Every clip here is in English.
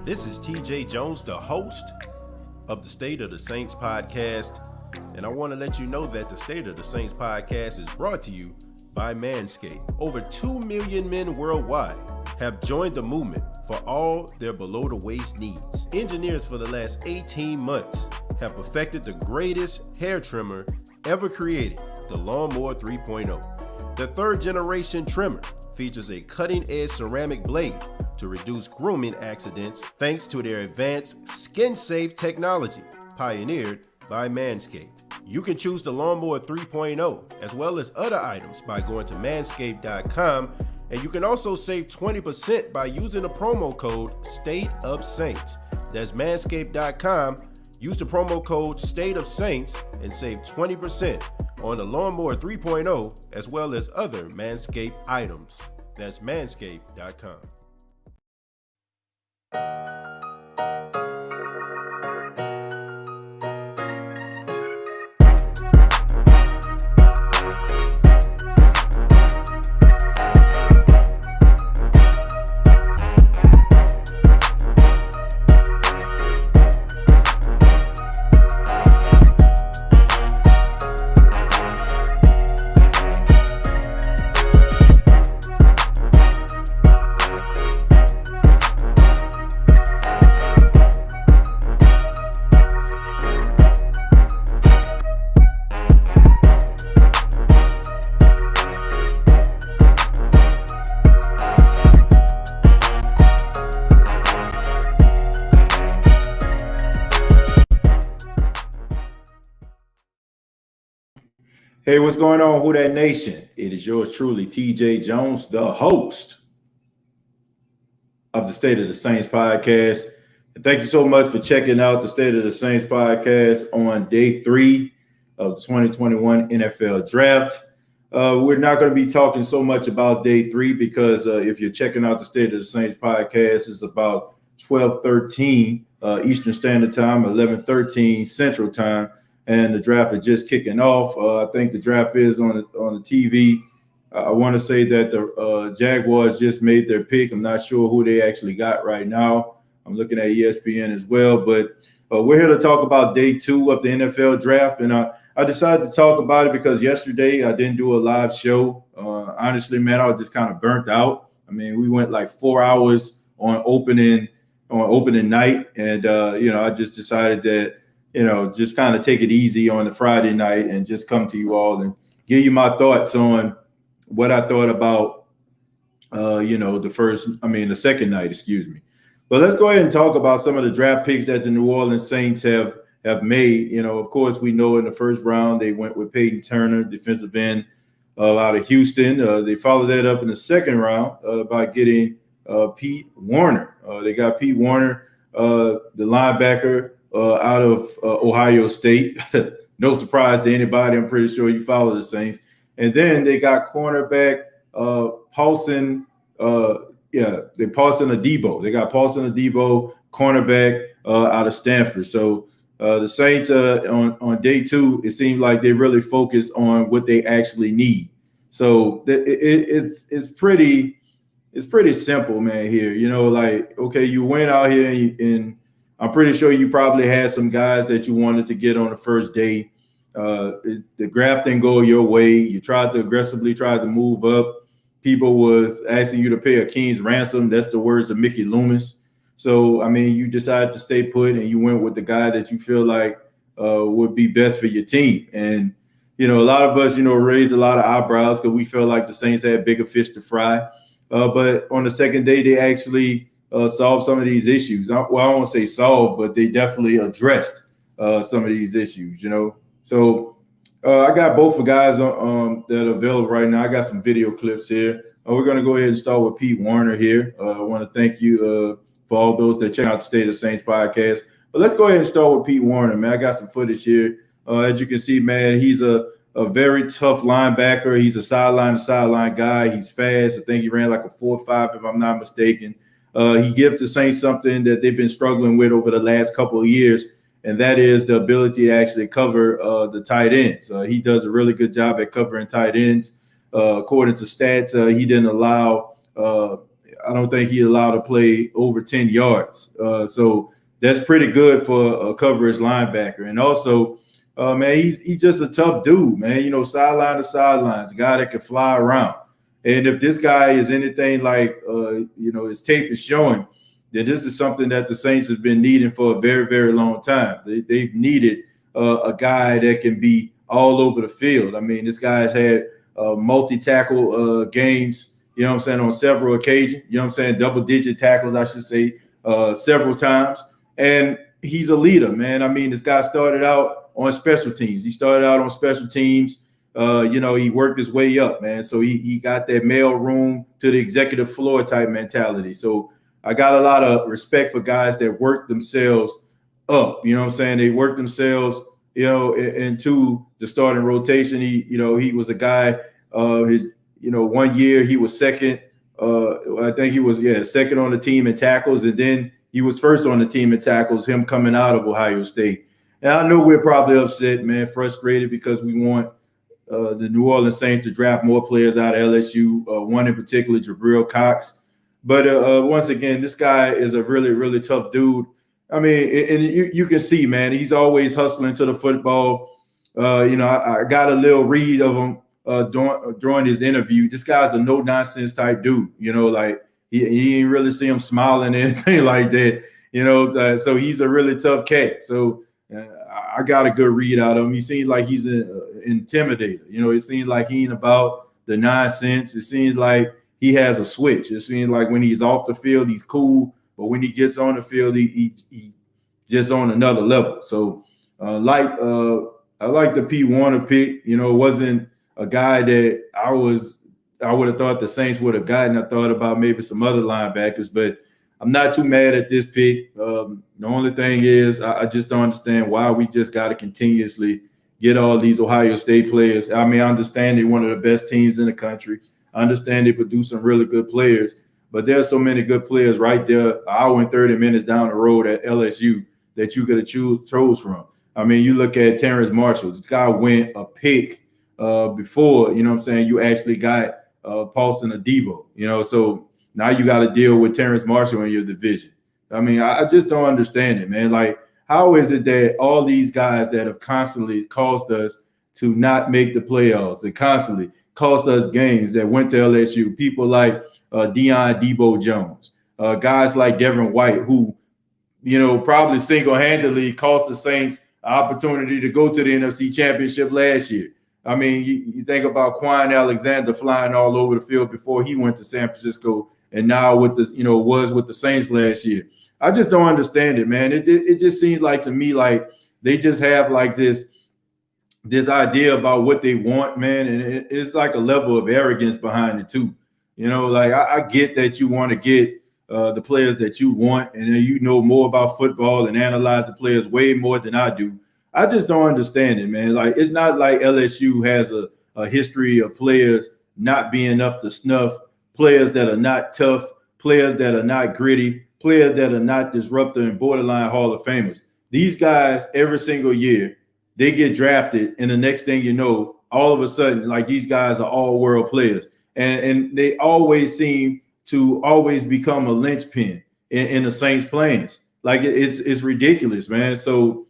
This is TJ Jones, the host of the State of the Saints podcast, and I want to let you know that the State of the Saints podcast is brought to you by Manscaped. Over 2 million men worldwide have joined the movement for all their below-the-waist needs. Engineers for the last 18 months have perfected the greatest hair trimmer ever created, the Lawnmower 3.0. The third-generation trimmer features a cutting-edge ceramic blade to reduce grooming accidents thanks to their advanced skin-safe technology pioneered by Manscaped. You can choose the Lawnmower 3.0 as well as other items by going to manscaped.com, and you can also save 20% by using the promo code State of Saints. That's manscaped.com. Use the promo code State of Saints and save 20% on the Lawnmower 3.0 as well as other Manscaped items. That's manscaped.com. Hey, what's going on, Who That Nation? It is yours truly, TJ Jones, the host of the State of the Saints podcast. And thank you so much for checking out the State of the Saints podcast on day 3 of the 2021 NFL Draft. We're not going to be talking so much about day 3 because if you're checking out the State of the Saints podcast, it's about 12:13 Eastern Standard Time, 11:13 Central Time. And the draft is just kicking off. I think the draft is on the TV. I want to say that the Jaguars just made their pick. I'm not sure who they actually got right now. I'm looking at ESPN as well. But we're here to talk about day 2 of the NFL draft. And I decided to talk about it because yesterday I didn't do a live show. Honestly, man, I was just kind of burnt out. I mean, we went like 4 hours on opening night. And, I just decided that, just kind of take it easy on the Friday night and just come to you all and give you my thoughts on what I thought about, the second night, excuse me. But let's go ahead and talk about some of the draft picks that the New Orleans Saints have made. Of course, we know in the first round, they went with Peyton Turner, defensive end out of Houston. They followed that up in the second round by getting Pete Werner. They got Pete Werner, the linebacker, out of Ohio State. No surprise to anybody. I'm pretty sure you follow the Saints. And then they got cornerback Paulson Adebo. They got Paulson Adebo, cornerback out of Stanford. So the Saints on day 2, it seemed like they really focus on what they actually need. So it's pretty simple, man. Here, okay, you went out here and I'm pretty sure you probably had some guys that you wanted to get on the first day. The draft didn't go your way. You tried to move up. People was asking you to pay a king's ransom. That's the words of Mickey Loomis. So, I mean, you decided to stay put and you went with the guy that you feel like would be best for your team. And, a lot of us, raised a lot of eyebrows because we felt like the Saints had bigger fish to fry. But on the second day, they actually solve some of these issues. I won't say solve, but they definitely addressed some of these issues, So I got both of guys that are available right now. I got some video clips here. We're going to go ahead and start with Pete Werner here. I want to thank you for all those that check out the State of the Saints podcast. But let's go ahead and start with Pete Werner, man. I got some footage here. As you can see, man, he's a very tough linebacker. He's a sideline-to-sideline guy. He's fast. I think he ran like a 4.5, if I'm not mistaken. He gives the Saints something that they've been struggling with over the last couple of years, and that is the ability to actually cover the tight ends. He does a really good job at covering tight ends. According to stats, he didn't allow I don't think he's allowed to play over 10 yards. So that's pretty good for a coverage linebacker. And also, man, he's just a tough dude, man. You know, sideline to sidelines, a guy that can fly around. And if this guy is anything like, you know, his tape is showing, that this is something that the Saints have been needing for a very, very long time. They've needed a guy that can be all over the field. I mean, this guy's had multi-tackle games, you know what I'm saying, on several occasions, you know what I'm saying, double-digit tackles, I should say, several times. And he's a leader, man. I mean, this guy started out on special teams. He started out on special teams. You know, he worked his way up, man. So he got that mail room to the executive floor type mentality. So I got a lot of respect for guys that work themselves up. You know what I'm saying? They work themselves, you know, into the starting rotation. He was a guy, one year he was second. I think he was, second on the team in tackles. And then he was first on the team in tackles, him coming out of Ohio State. And I know we're probably upset, man, frustrated because we want the New Orleans Saints to draft more players out of LSU, one in particular, Jabril Cox. But once again, this guy is a really, really tough dude. I mean, and you can see, man, he's always hustling to the football. I got a little read of him during his interview. This guy's a no-nonsense type dude. You know, like he ain't really see him smiling or anything like that. You know, so he's a really tough cat. So I got a good read out of him. He seems like he's an intimidator. You know, it seems like he ain't about the nonsense. It seems like he has a switch. It seems like when he's off the field, he's cool, but when he gets on the field, he just on another level. So, I like the P. Werner pick. You know, it wasn't a guy that I would have thought the Saints would have gotten. I thought about maybe some other linebackers, but I'm not too mad at this pick. The only thing is I just don't understand why we just got to continuously get all these Ohio State players. I mean, I understand they're one of the best teams in the country. I understand they produce some really good players, but there's so many good players right there, an hour and 30 minutes down the road at LSU that you could have chose from. I mean, you look at Terrence Marshall. This guy went a pick before, you know what I'm saying, you actually got Paulson Adebo, you know, so now you got to deal with Terrence Marshall in your division. I mean, I just don't understand it, man. Like, how is it that all these guys that have constantly caused us to not make the playoffs, that constantly cost us games that went to LSU, people like Debo Jones, guys like Devin White, who, you know, probably single-handedly cost the Saints an opportunity to go to the NFC Championship last year. I mean, you think about Quan Alexander flying all over the field before he went to San Francisco, and now with the Saints last year. I just don't understand it, man. It just seems like to me like they just have like this idea about what they want, man, and it's like a level of arrogance behind it too. You know, like I get that you want to get the players that you want, and you know more about football and analyze the players way more than I do. I just don't understand it, man. Like, it's not like LSU has a history of players not being up to snuff, players that are not tough, players that are not gritty, players that are not disruptive and borderline Hall of Famers. These guys, every single year, they get drafted, and the next thing you know, all of a sudden, like, these guys are all-world players. And they always seem to always become a linchpin in the Saints' plans. Like, it's ridiculous, man. So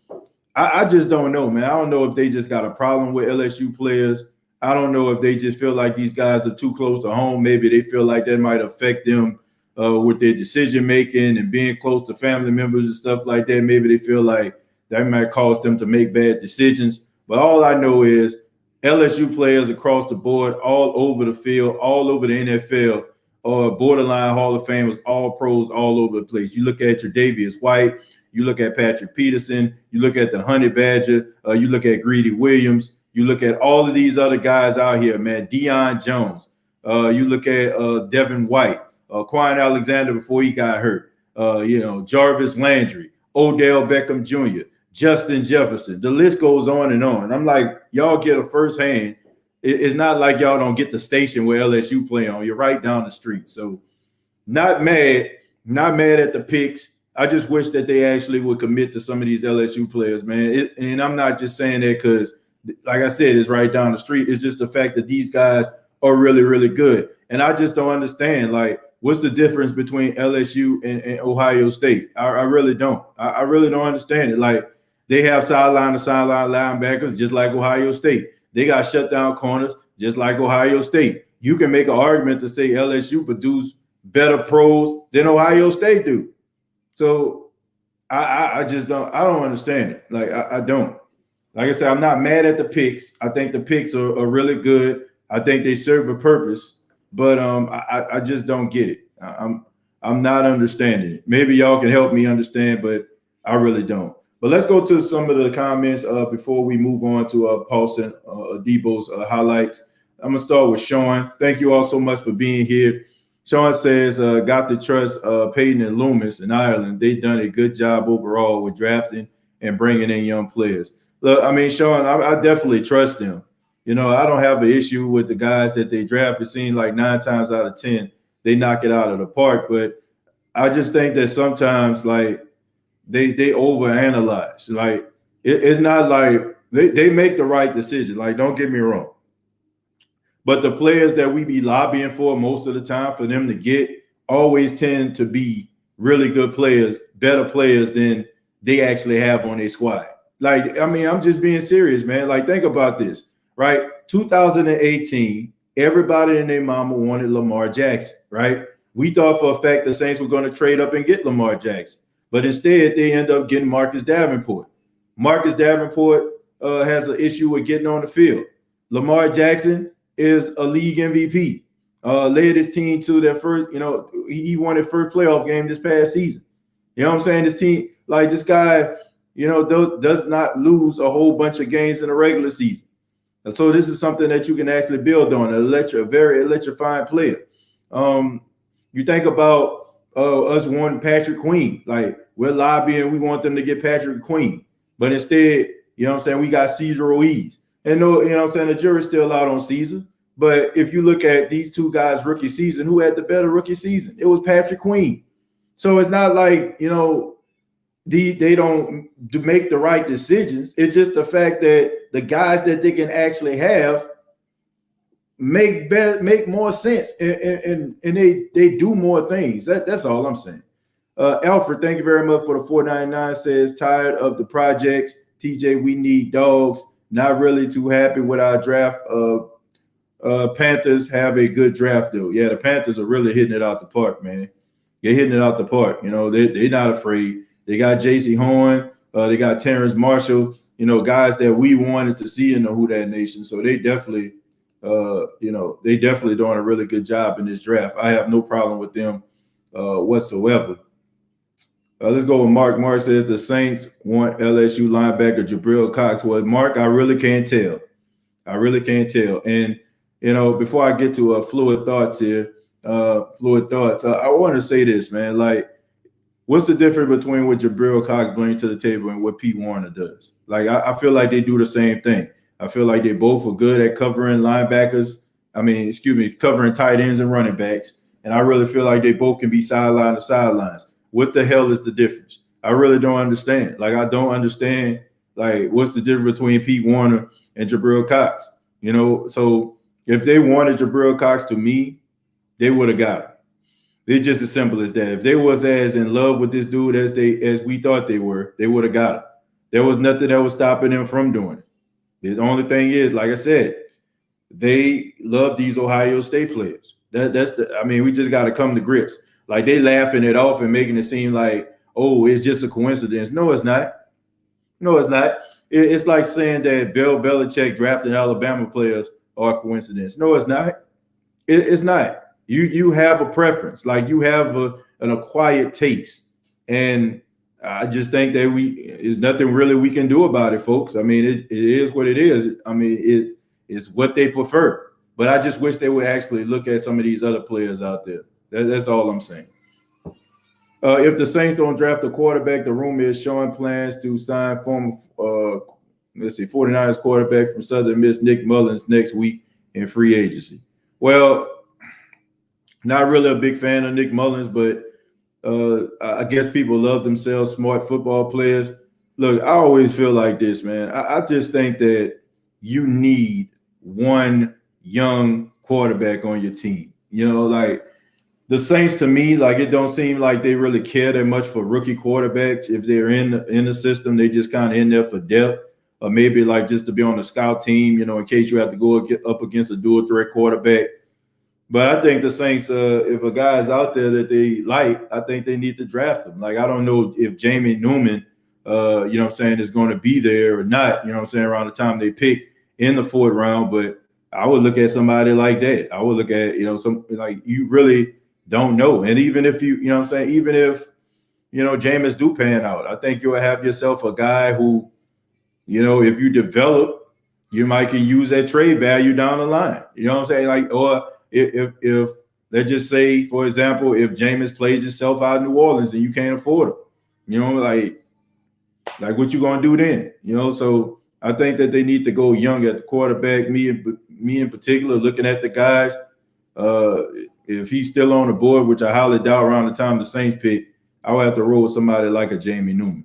I just don't know, man. I don't know if they just got a problem with LSU players. I don't know if they just feel like these guys are too close to home. Maybe they feel like that might affect them with their decision-making and being close to family members and stuff like that. Maybe they feel like that might cause them to make bad decisions. But all I know is LSU players across the board, all over the field, all over the NFL, borderline Hall of Famers, all pros, all over the place. You look at Tre'Davious White, you look at Patrick Peterson, you look at the Honey Badger, you look at Greedy Williams, you look at all of these other guys out here, man. Deion Jones, you look at Devin White, Quan Alexander before he got hurt, Jarvis Landry, Odell Beckham Jr., Justin Jefferson. The list goes on and on. I'm like, y'all get a first hand. It's not like y'all don't get the station where LSU play on. You're right down the street. So not mad at the picks. I just wish that they actually would commit to some of these LSU players, man. And I'm not just saying that because, like I said, it's right down the street. It's just the fact that these guys are really, really good. And I just don't understand. Like, what's the difference between LSU and Ohio State? I really don't. I really don't understand it. Like, they have sideline to sideline linebackers just like Ohio State. They got shutdown corners just like Ohio State. You can make an argument to say LSU produce better pros than Ohio State do. So I just don't. I don't understand it. Like, I don't. Like I said, I'm not mad at the picks. I think the picks are really good. I think they serve a purpose, but I just don't get it. I'm not understanding it. Maybe y'all can help me understand, but I really don't. But let's go to some of the comments before we move on to Paulson Adebo's highlights. I'm gonna start with Sean. Thank you all so much for being here. Sean says, got to trust Peyton and Loomis in Ireland. They've done a good job overall with drafting and bringing in young players. Look, I mean, Sean, I definitely trust them. You know, I don't have an issue with the guys that they draft. It seems like 9 times out of 10, they knock it out of the park. But I just think that sometimes, like, they overanalyze. Like, it's not like they make the right decision. Like, don't get me wrong. But the players that we be lobbying for most of the time for them to get always tend to be really good players, better players than they actually have on their squad. Like, I mean, I'm just being serious, man. Like, think about this, right? 2018, everybody and their mama wanted Lamar Jackson, right? We thought for a fact the Saints were going to trade up and get Lamar Jackson. But instead, they end up getting Marcus Davenport. Marcus Davenport has an issue with getting on the field. Lamar Jackson is a league MVP. Led his team to their first, he won his first playoff game this past season. You know what I'm saying? This team, like, this guy, does not lose a whole bunch of games in a regular season. And so this is something that you can actually build on. A very electrifying player. You think about us wanting Patrick Queen. Like, we're lobbying, we want them to get Patrick Queen. But instead, we got Cesar Ruiz. And the jury's still out on Caesar. But if you look at these two guys' rookie season, who had the better rookie season? It was Patrick Queen. So it's not like, they don't make the right decisions. It's just the fact that the guys that they can actually have make more sense and they do more things. That's all I'm saying. Alfred, thank you very much for the $4.99. Says, tired of the projects. TJ, we need dogs. Not really too happy with our draft. Panthers have a good draft, though. Yeah, the Panthers are really hitting it out the park, man. They're hitting it out the park. They're not afraid. They got J.C. Horn. They got Terrence Marshall. Guys that we wanted to see in the Who Dat Nation. So they definitely, they definitely doing a really good job in this draft. I have no problem with them whatsoever. Let's go with Mark. Mark says the Saints want LSU linebacker Jabril Cox. Well, Mark, I really can't tell. And, before I get to fluid thoughts here, I want to say this, man. Like, what's the difference between what Jabril Cox brings to the table and what Pete Werner does? Like, I feel like they do the same thing. I feel like they both are good at covering linebackers. Covering tight ends and running backs. And I really feel like they both can be sideline to sidelines. What the hell is the difference? I really don't understand. Like, I don't understand, like, what's the difference between Pete Werner and Jabril Cox? So if they wanted Jabril Cox to me, they would have got him. It's just as simple as that. If they was as in love with this dude as we thought they were, they would have got him. There was nothing that was stopping them from doing it. The only thing is, like I said, they love these Ohio State players. We just got to come to grips. Like, they laughing it off and making it seem like, oh, it's just a coincidence. No, it's not. It's like saying that Bill Belichick drafting Alabama players are a coincidence. No, it's not. It's not. You have a preference. Like, you have an acquired taste. And I just think that there's nothing really we can do about it, folks. I mean, it is what it is. I mean, it's what they prefer. But I just wish they would actually look at some of these other players out there. That's all I'm saying. If the Saints don't draft a quarterback, the rumor is Sean plans to sign former 49ers quarterback from Southern Miss Nick Mullins next week in free agency. Well, not really a big fan of Nick Mullins, but I guess people love themselves smart football players. Look, I always feel like this, man. I just think that you need one young quarterback on your team. Like, the Saints, to me, like, it don't seem like they really care that much for rookie quarterbacks. If they're in the system, they just kind of in there for depth, or maybe like just to be on the scout team, in case you have to go up against a dual threat quarterback. But I think the Saints, if a guy's out there that they like, I think they need to draft him. Like, I don't know if Jamie Newman, is going to be there or not, around the time they pick in the 4th round. But I would look at somebody like that. I would look at, some, like, you really don't know. And even if even if, Jameis do pan out, I think you'll have yourself a guy who, if you develop, you might can use that trade value down the line. You know what I'm saying? Like, or if let's just say, for example, if Jameis plays himself out of New Orleans and you can't afford him, like what you gonna do then? So I think that they need to go young at the quarterback. Me in particular, looking at the guys, if he's still on the board, which I highly doubt around the time the Saints pick, I would have to roll with somebody like a Jamie Newman.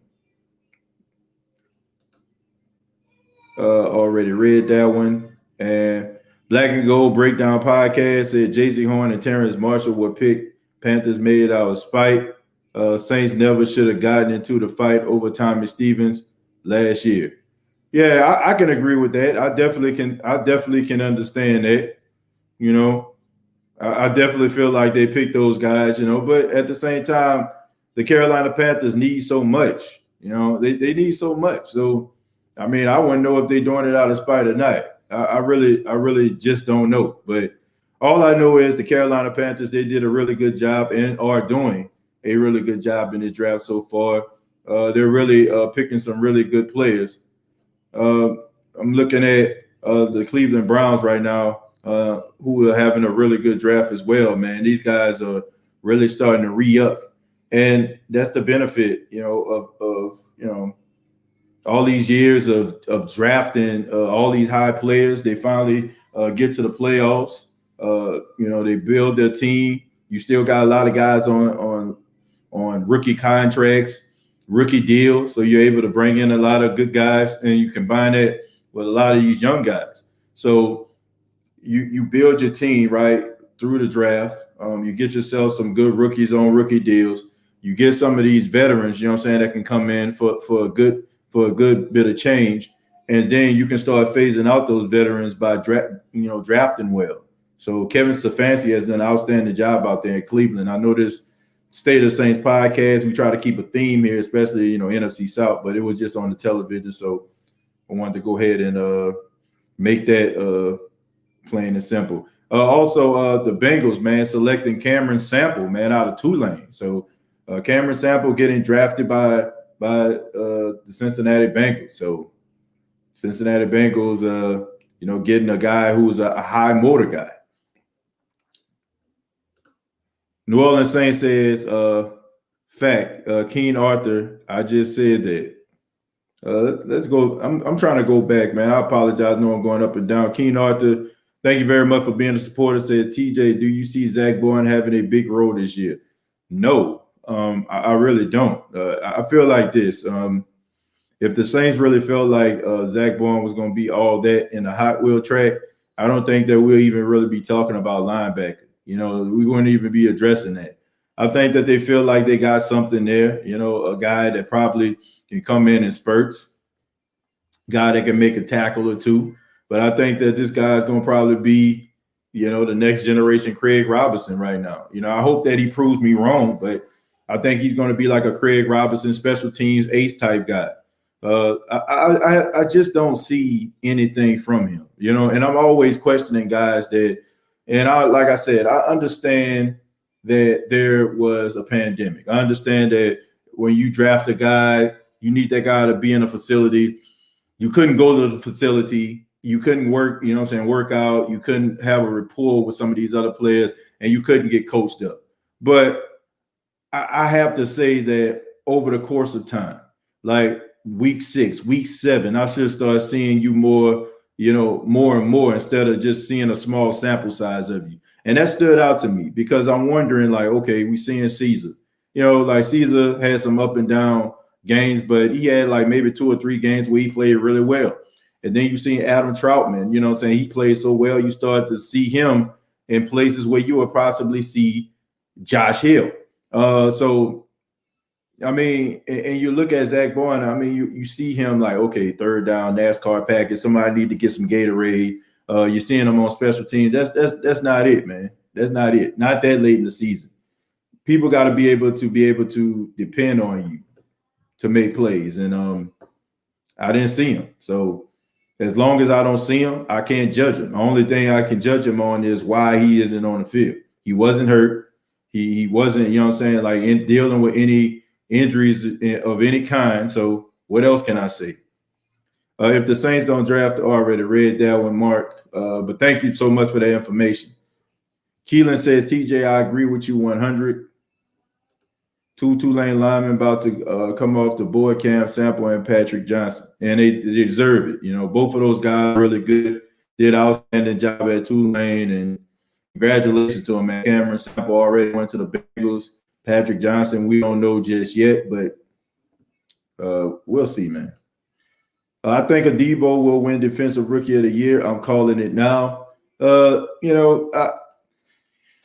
Already read that one. And Black and Gold Breakdown Podcast said J.C. Horn and Terrence Marshall were picked. Panthers made out of spite. Saints never should have gotten into the fight over Tommy Stevens last year. Yeah, I can agree with that. I definitely can understand that. I definitely feel like they picked those guys, but at the same time, the Carolina Panthers need so much. They need so much. So, I mean, I wouldn't know if they're doing it out of spite or not. I really just don't know. But all I know is the Carolina Panthers, they did a really good job and are doing a really good job in the draft so far. They're really picking some really good players. I'm looking at the Cleveland Browns right now, who are having a really good draft as well, man. These guys are really starting to re-up. And that's the benefit, of all these years of drafting all these high players. They finally get to the playoffs. They build their team. You still got a lot of guys on rookie contracts, rookie deals. So you're able to bring in a lot of good guys, and you combine it with a lot of these young guys. So you build your team right through the draft. You get yourself some good rookies on rookie deals. You get some of these veterans, that can come in for a good bit of change, and then you can start phasing out those veterans by drafting well. So Kevin Stefanski has done an outstanding job out there in Cleveland. I know this State of Saints podcast, we try to keep a theme here, especially NFC South, but it was just on the television, so I wanted to go ahead and make that plain and simple. Also, the Bengals, man, selecting Cameron Sample, man, out of Tulane. So Cameron Sample getting drafted by the Cincinnati Bengals. So Cincinnati Bengals, getting a guy who's a high motor guy. New Orleans Saints says, fact, Keen Arthur, I just said that. Let's go. I'm trying to go back, man. I apologize. No, I'm going up and down. Keen Arthur, thank you very much for being a supporter. Said, TJ, do you see Zach Bourne having a big role this year? No. I really don't. I feel like this. If the Saints really felt like Zach Bourne was going to be all that in the Hot Wheel track, I don't think that we'll even really be talking about linebacker. We wouldn't even be addressing that. I think that they feel like they got something there, a guy that probably can come in spurts, guy that can make a tackle or two. But I think that this guy's going to probably be, the next generation Craig Robinson right now. I hope that he proves me wrong, but I think he's going to be like a Craig Robinson special teams ace type guy. I just don't see anything from him, and I'm always questioning guys that, and like I said, I understand that there was a pandemic. I understand that when you draft a guy, you need that guy to be in a facility. You couldn't go to the facility. You couldn't work, work out. You couldn't have a rapport with some of these other players, and you couldn't get coached up. But I have to say that over the course of time, like week 6, week 7, I should start seeing you more, more and more, instead of just seeing a small sample size of you. And that stood out to me because I'm wondering, like, okay, we seeing Caesar. Like Caesar had some up and down games, but he had like maybe 2 or 3 games where he played really well. And then you see Adam Troutman, he played so well. You start to see him in places where you would possibly see, Josh Hill. So I mean, and you look at Zach Bowen. I mean, you see him like, okay, third down, NASCAR package. Somebody need to get some Gatorade. You're seeing him on special teams. That's not it, man. That's not it. Not that late in the season. People got to be able to depend on you to make plays, and I didn't see him. So as long as I don't see him, I can't judge him. The only thing I can judge him on is why he isn't on the field. He wasn't hurt. He wasn't, you know what I'm saying, like dealing with any injuries of any kind. So what else can I say? If the Saints don't draft, already read that one, Mark. But thank you so much for that information. Keelan says, TJ, I agree with you 100. Two Tulane linemen about to come off the board, Cam Sample and Patrick Johnson. And they deserve it. You know, both of those guys are really good, did an outstanding job at Tulane. And congratulations to them, man. Cameron Sample already went to the Bengals. Patrick Johnson, we don't know just yet, but we'll see, man. I think Adebo will win Defensive Rookie of the Year. I'm calling it now. The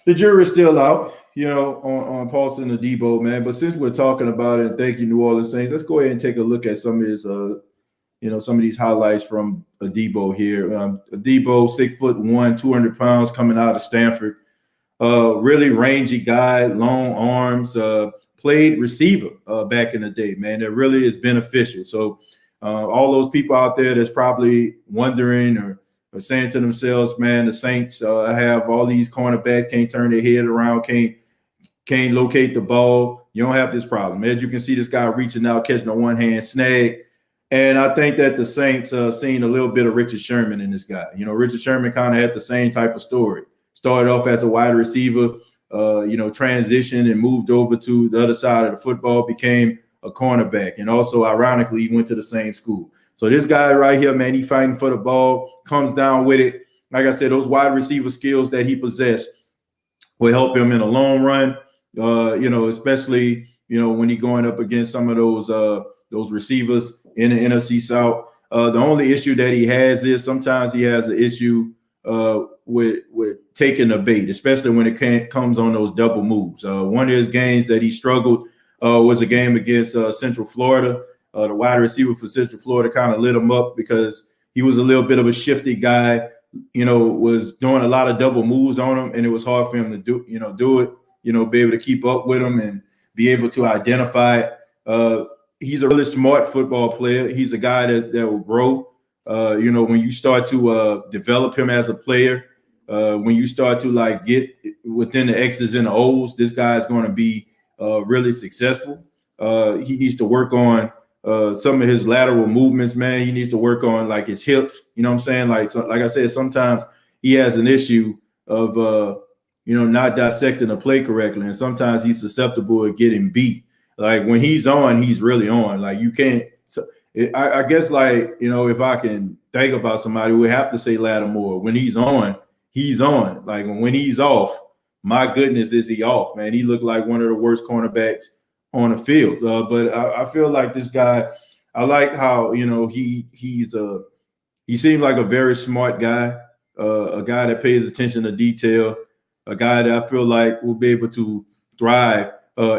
jury's still out, you know, on Paulson Adebo, man. But since we're talking about it, and thank you, New Orleans Saints, let's go ahead and take a look at some of his, some of these highlights from Adebo here. Adebo, 6'1", 200 pounds, coming out of Stanford. Really rangy guy, long arms, played receiver back in the day, man. That really is beneficial. So all those people out there that's probably wondering or saying to themselves, man, the Saints have all these cornerbacks, can't turn their head around, can't locate the ball. You don't have this problem. As you can see, this guy reaching out, catching a one-hand snag. And I think that the Saints seen a little bit of Richard Sherman in this guy. You know, Richard Sherman kind of had the same type of story. Started off as a wide receiver, transitioned and moved over to the other side of the football, became a cornerback. And also, ironically, he went to the same school. So this guy right here, man, he fighting for the ball, comes down with it. Like I said, those wide receiver skills that he possessed will help him in the long run, especially, when he's going up against some of those receivers in the NFC South. The only issue that he has is sometimes he has an issue with taking the bait, especially when it comes on those double moves. One of his games that he struggled was a game against Central Florida. The wide receiver for Central Florida kind of lit him up because he was a little bit of a shifty guy, was doing a lot of double moves on him, and it was hard for him to do it, be able to keep up with him and be able to identify it. He's a really smart football player. He's a guy that will grow. When you start to develop him as a player, when you start to get within the X's and the O's, this guy is going to be really successful. He needs to work on some of his lateral movements, man. He needs to work on his hips. You know what I'm saying? Like I said, sometimes he has an issue of not dissecting a play correctly, and sometimes he's susceptible to getting beat. Like when he's on, he's really on. Like you can't. So I guess if I can think about somebody, we have to say Lattimore. When he's on, he's on. Like when he's off, my goodness, is he off, man? He looked like one of the worst cornerbacks on the field. But I feel like this guy, I like how, he seems like a very smart guy, a guy that pays attention to detail, a guy that I feel like will be able to thrive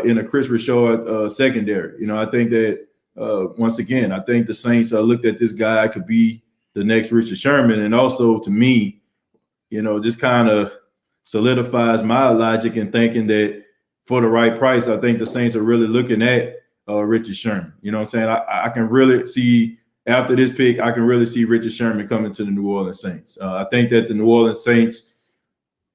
in a Chris Richard secondary. I think that once again, I think the Saints looked at this guy could be the next Richard Sherman. And also to me, just kind of solidifies my logic in thinking that for the right price, I think the Saints are really looking at Richard Sherman. You know what I'm saying? I can really see after this pick, I can really see Richard Sherman coming to the New Orleans Saints. I think that the New Orleans Saints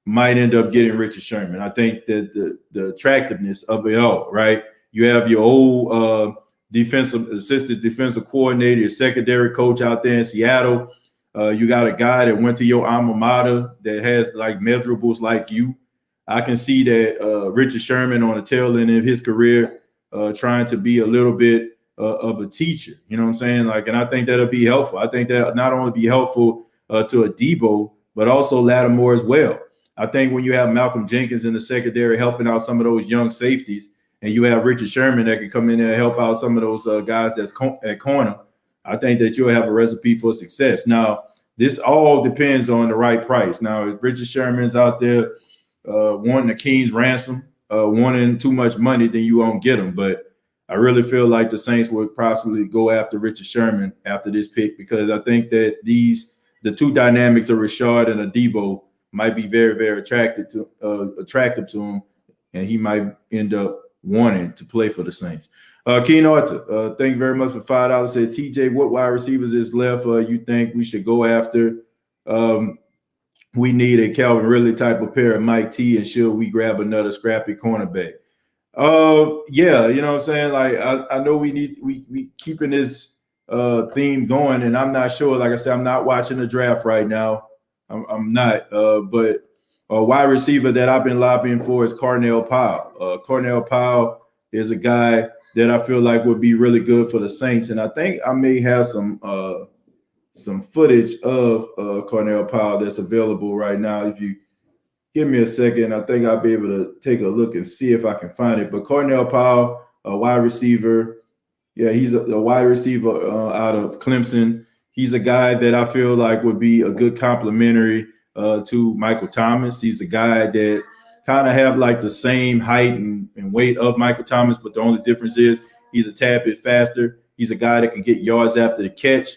might end up getting Richard Sherman. I think that the attractiveness of it all, right? You have your old assistant defensive coordinator, your secondary coach out there in Seattle. You got a guy that went to your alma mater that has measurables like you. I can see that Richard Sherman on the tail end of his career trying to be a little bit of a teacher. You know what I'm saying? And I think that'll be helpful. I think that not only be helpful to Adebo, but also Lattimore as well. I think when you have Malcolm Jenkins in the secondary helping out some of those young safeties, and you have Richard Sherman that can come in there and help out some of those guys that's at corner, I think that you'll have a recipe for success. Now, this all depends on the right price. Now, if Richard Sherman's out there wanting a king's ransom, wanting too much money, then you won't get him. But I really feel like the Saints would possibly go after Richard Sherman after this pick, because I think that the two dynamics of Rashard and Adebo might be very, very attractive to him, and he might end up wanting to play for the Saints. Keen Arthur, thank you very much for $5. Said TJ, what wide receivers is left? You think we should go after? We need a Calvin Ridley type of pair of Mike T, and should we grab another scrappy cornerback? Yeah, you know what I'm saying? Like I know we keeping this theme going, and I'm not sure. Like I said, I'm not watching the draft right now. I'm not. But a wide receiver that I've been lobbying for is Cornell Powell. Cornell Powell is a guy that I feel like would be really good for the Saints, and I think I may have some footage of Cornell Powell that's available right now. If you give me a second, I think I'll be able to take a look and see if I can find it. But Cornell Powell, a wide receiver, yeah, he's a wide receiver out of Clemson. He's a guy that I feel like would be a good complementary to Michael Thomas. He's a guy that kind of have like the same height and weight of Michael Thomas, but the only difference is he's a tad bit faster. He's a guy that can get yards after the catch.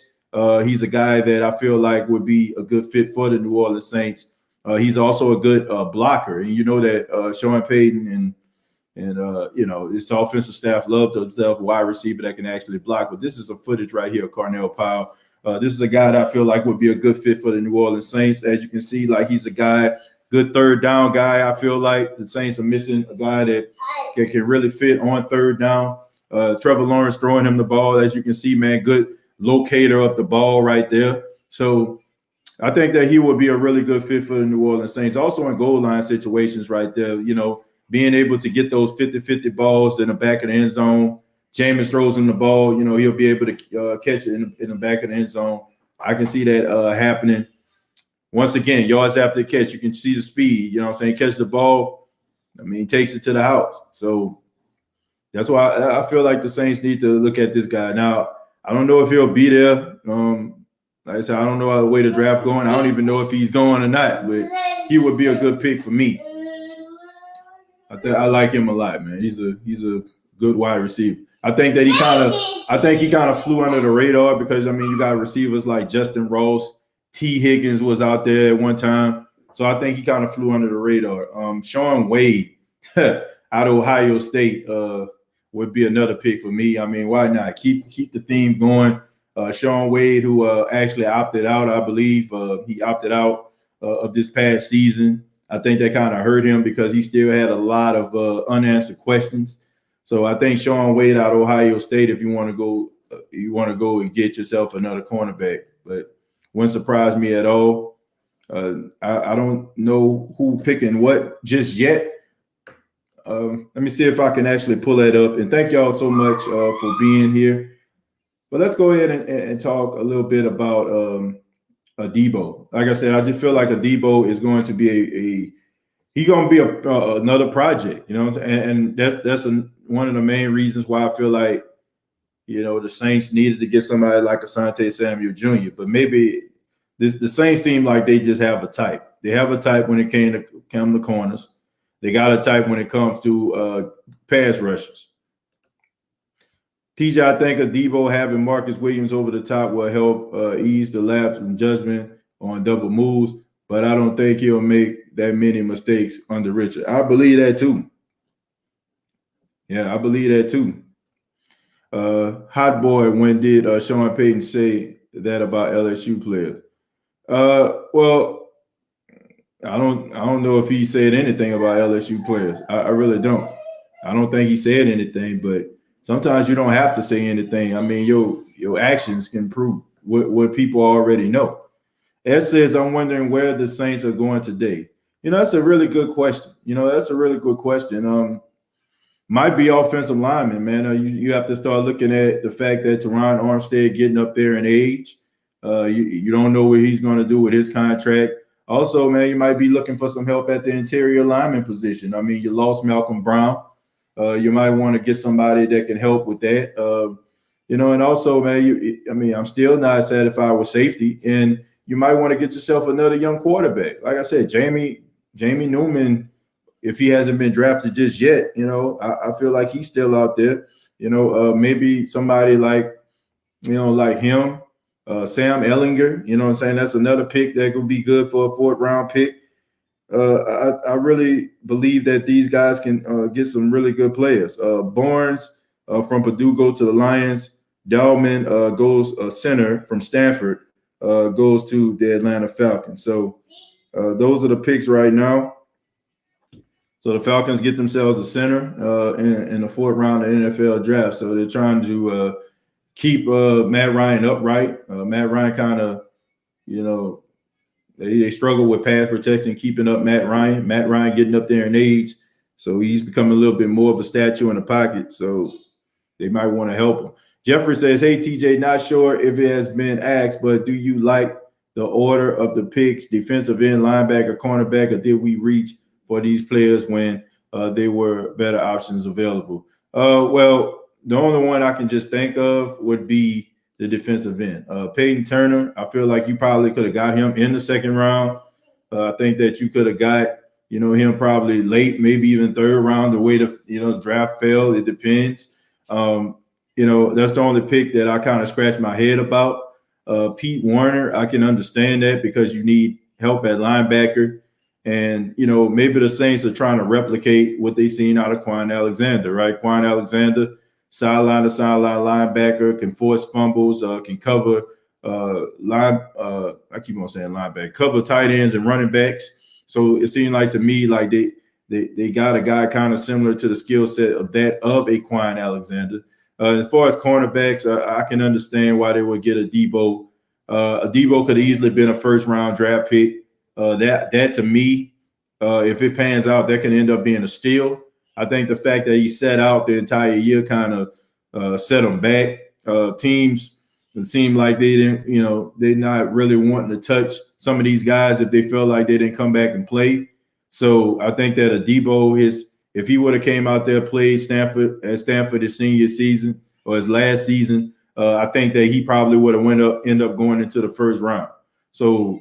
He's a guy that I feel like would be a good fit for the New Orleans Saints. He's also a good blocker, and you know that Sean Payton and you know, his offensive staff love to have a wide receiver that can actually block. But this is a footage right here of Cornell Powell. This is a guy that I feel like would be a good fit for the New Orleans Saints. As you can see, like he's a guy, good third down guy. I feel like the Saints are missing a guy that can really fit on third down. Trevor Lawrence throwing him the ball, as you can see, man, good locator of the ball right there. So I think that he would be a really good fit for the New Orleans Saints. Also in goal line situations right there, you know, being able to get those 50-50 balls in the back of the end zone. Jameis throws him the ball, you know, he'll be able to catch it in the back of the end zone. I can see that happening. Once again, yards after the catch, you can see the speed, you know what I'm saying? Catch the ball, I mean, he takes it to the house. So that's why I feel like the Saints need to look at this guy. Now, I don't know if he'll be there. Like I said, I don't know how the way the draft going. I don't even know if he's going or not, but he would be a good pick for me. I like him a lot, man. He's a good wide receiver. I think he kind of flew under the radar because, I mean, you got receivers like Justin Ross, T. Higgins was out there at one time. So I think he kind of flew under the radar. Sean Wade out of Ohio State would be another pick for me. I mean, why not? Keep the theme going. Sean Wade, who actually opted out, I believe. He opted out of this past season. I think that kind of hurt him because he still had a lot of unanswered questions. So I think Sean Wade out of Ohio State, if you want to go and get yourself another cornerback, but wouldn't surprise me at all. I don't know who picking what just yet. Let me see if I can actually pull that up. And thank y'all so much for being here. But let's go ahead and talk a little bit about Adebo. Like I said, I just feel like Adebo is going to be he's going to be another project, you know what I'm saying? And that's one of the main reasons why I feel like, you know, the Saints needed to get somebody like Asante Samuel Jr. But maybe the Saints seem like they just have a type. They have a type when it come to corners. They got a type when it comes to pass rushers. TJ, I think Adebo having Marcus Williams over the top will help ease the lapse in judgment on double moves, but I don't think he'll make that many mistakes under Richard. I believe that too. Yeah, I believe that too. Hot boy, when did Sean Payton say that about LSU players? Well, I don't know if he said anything about LSU players. I really don't. I don't think he said anything, but sometimes you don't have to say anything. I mean, your actions can prove what people already know. Ed says, I'm wondering where the Saints are going today. You know, that's a really good question. Might be offensive lineman, man. You have to start looking at the fact that Teron Armstead getting up there in age. You don't know what he's going to do with his contract. Also, man, you might be looking for some help at the interior lineman position. I mean, you lost Malcolm Brown. You might want to get somebody that can help with that. You know, and also, man, I'm still not satisfied with safety, and you might want to get yourself another young quarterback. Like I said, Jamie Newman if he hasn't been drafted just yet, I feel like he's still out there. Maybe somebody like like him, Sam Ellinger. You know what I'm saying? That's another pick that could be good for a fourth round pick. I really believe that these guys can get some really good players. Barnes from Purdue go to the Lions. Dalman goes center from Stanford goes to the Atlanta Falcons. So those are the picks right now. So the Falcons get themselves a center in the fourth round of the NFL draft. So they're trying to keep Matt Ryan upright. Matt Ryan kind of, they struggle with pass protection, keeping up Matt Ryan. Matt Ryan getting up there in age, so he's becoming a little bit more of a statue in the pocket. So they might want to help him. Jeffrey says, "Hey TJ, not sure if it has been asked, but do you like the order of the picks, defensive end, linebacker, cornerback, or did we reach for these players when there were better options available?" Well, the only one I can just think of would be the defensive end. Peyton Turner, I feel like you probably could have got him in the second round. I think that you could have got, him probably late, maybe even third round, the way the draft fell. It depends. That's the only pick that I kind of scratched my head about. Pete Werner, I can understand that because you need help at linebacker. And, maybe the Saints are trying to replicate what they seen out of Quan Alexander, right? Quan Alexander, sideline to sideline linebacker, can force fumbles, can cover I keep on saying linebacker, cover tight ends and running backs. So it seemed like to me like they got a guy kind of similar to the skill set of a Quan Alexander. As far as cornerbacks, I can understand why they would get Adebo. Adebo could have easily been a first round draft pick. That to me, if it pans out, that can end up being a steal. I think the fact that he sat out the entire year kind of set him back. Teams, it seemed like they didn't, they're not really wanting to touch some of these guys if they felt like they didn't come back and play. So I think that Adebo, if he would have came out there, played Stanford his senior season or his last season, I think that he probably would have end up going into the first round. So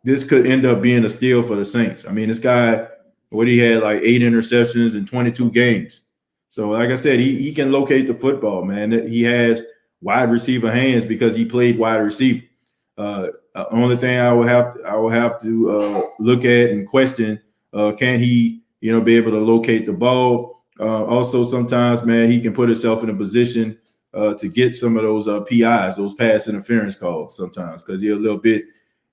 this could end up being a steal for the Saints. I mean, this guy, he had like 8 interceptions in 22 games. So like I said, he can locate the football, man. He has wide receiver hands because he played wide receiver. Only thing I will have to look at and question, can he, be able to locate the ball? Also, sometimes, man, he can put himself in a position to get some of those PIs, those pass interference calls sometimes, because he's a little bit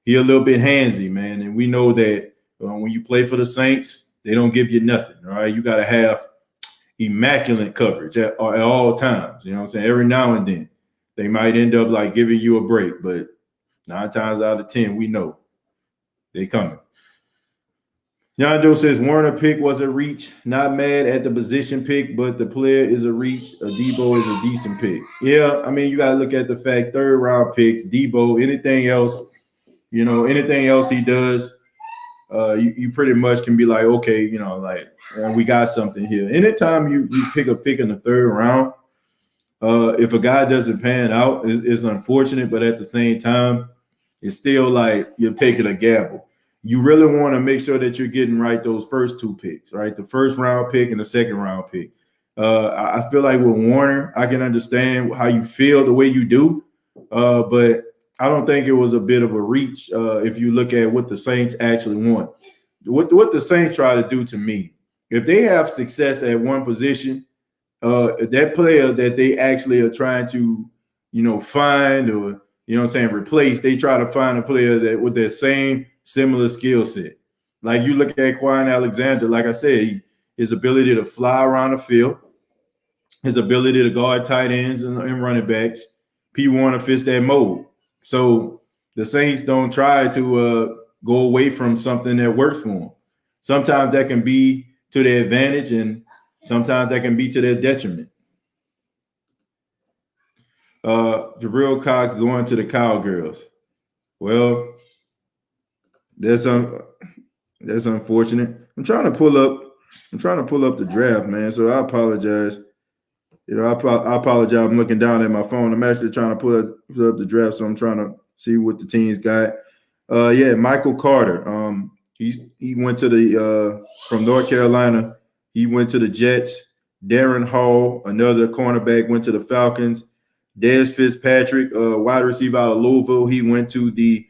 handsy, man. And we know that when you play for the Saints, they don't give you nothing. All right, you got to have immaculate coverage at all times. You know what I'm saying? Every now and then, they might end up like giving you a break, but 9 times out of 10, we know they coming. Yando says Werner pick was a reach. Not mad at the position pick, but the player is a reach. Adebo is a decent pick. Yeah, I mean, you got to look at the fact, 3rd round pick, Debo, anything else he does, you pretty much can be like, okay, we got something here. Anytime you pick a pick in the 3rd round, if a guy doesn't pan out, it's unfortunate, but at the same time, it's still like you're taking a gamble. You really want to make sure that you're getting right those first 2 picks, right? The 1st round pick and the 2nd round pick. I feel like with Werner, I can understand how you feel the way you do, but I don't think it was a bit of a reach if you look at what the Saints actually want. What the Saints try to do to me, if they have success at one position, that player that they actually are trying to, find or, replace, they try to find a player that with that same similar skill set. Like you look at Quan Alexander, like I said, his ability to fly around the field, his ability to guard tight ends and running backs, P. Warner fits that mold. So the Saints don't try to go away from something that works for them. Sometimes that can be to their advantage, and sometimes that can be to their detriment. Jabril Cox going to the Cowgirls. Well, that's unfortunate. I'm trying to pull up the draft, man. So I apologize. I apologize. I'm looking down at my phone. I'm actually trying to pull up the draft, so I'm trying to see what the teams got. Michael Carter. He went to the from North Carolina. He went to the Jets. Darren Hall, another cornerback, went to the Falcons. Dez Fitzpatrick, wide receiver out of Louisville, he went to the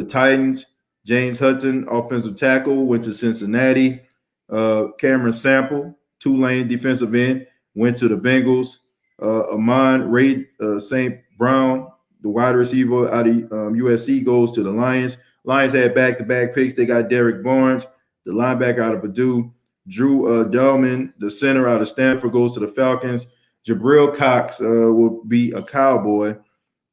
Titans. James Hudson, offensive tackle, went to Cincinnati. Cameron Sample, Tulane defensive end, went to the Bengals. Amon Ray St. Brown, the wide receiver out of USC, goes to the Lions. Lions had back-to-back picks. They got Derek Barnes, the linebacker out of Purdue. Drew Delman, the center out of Stanford, goes to the Falcons. Jabril Cox will be a Cowboy.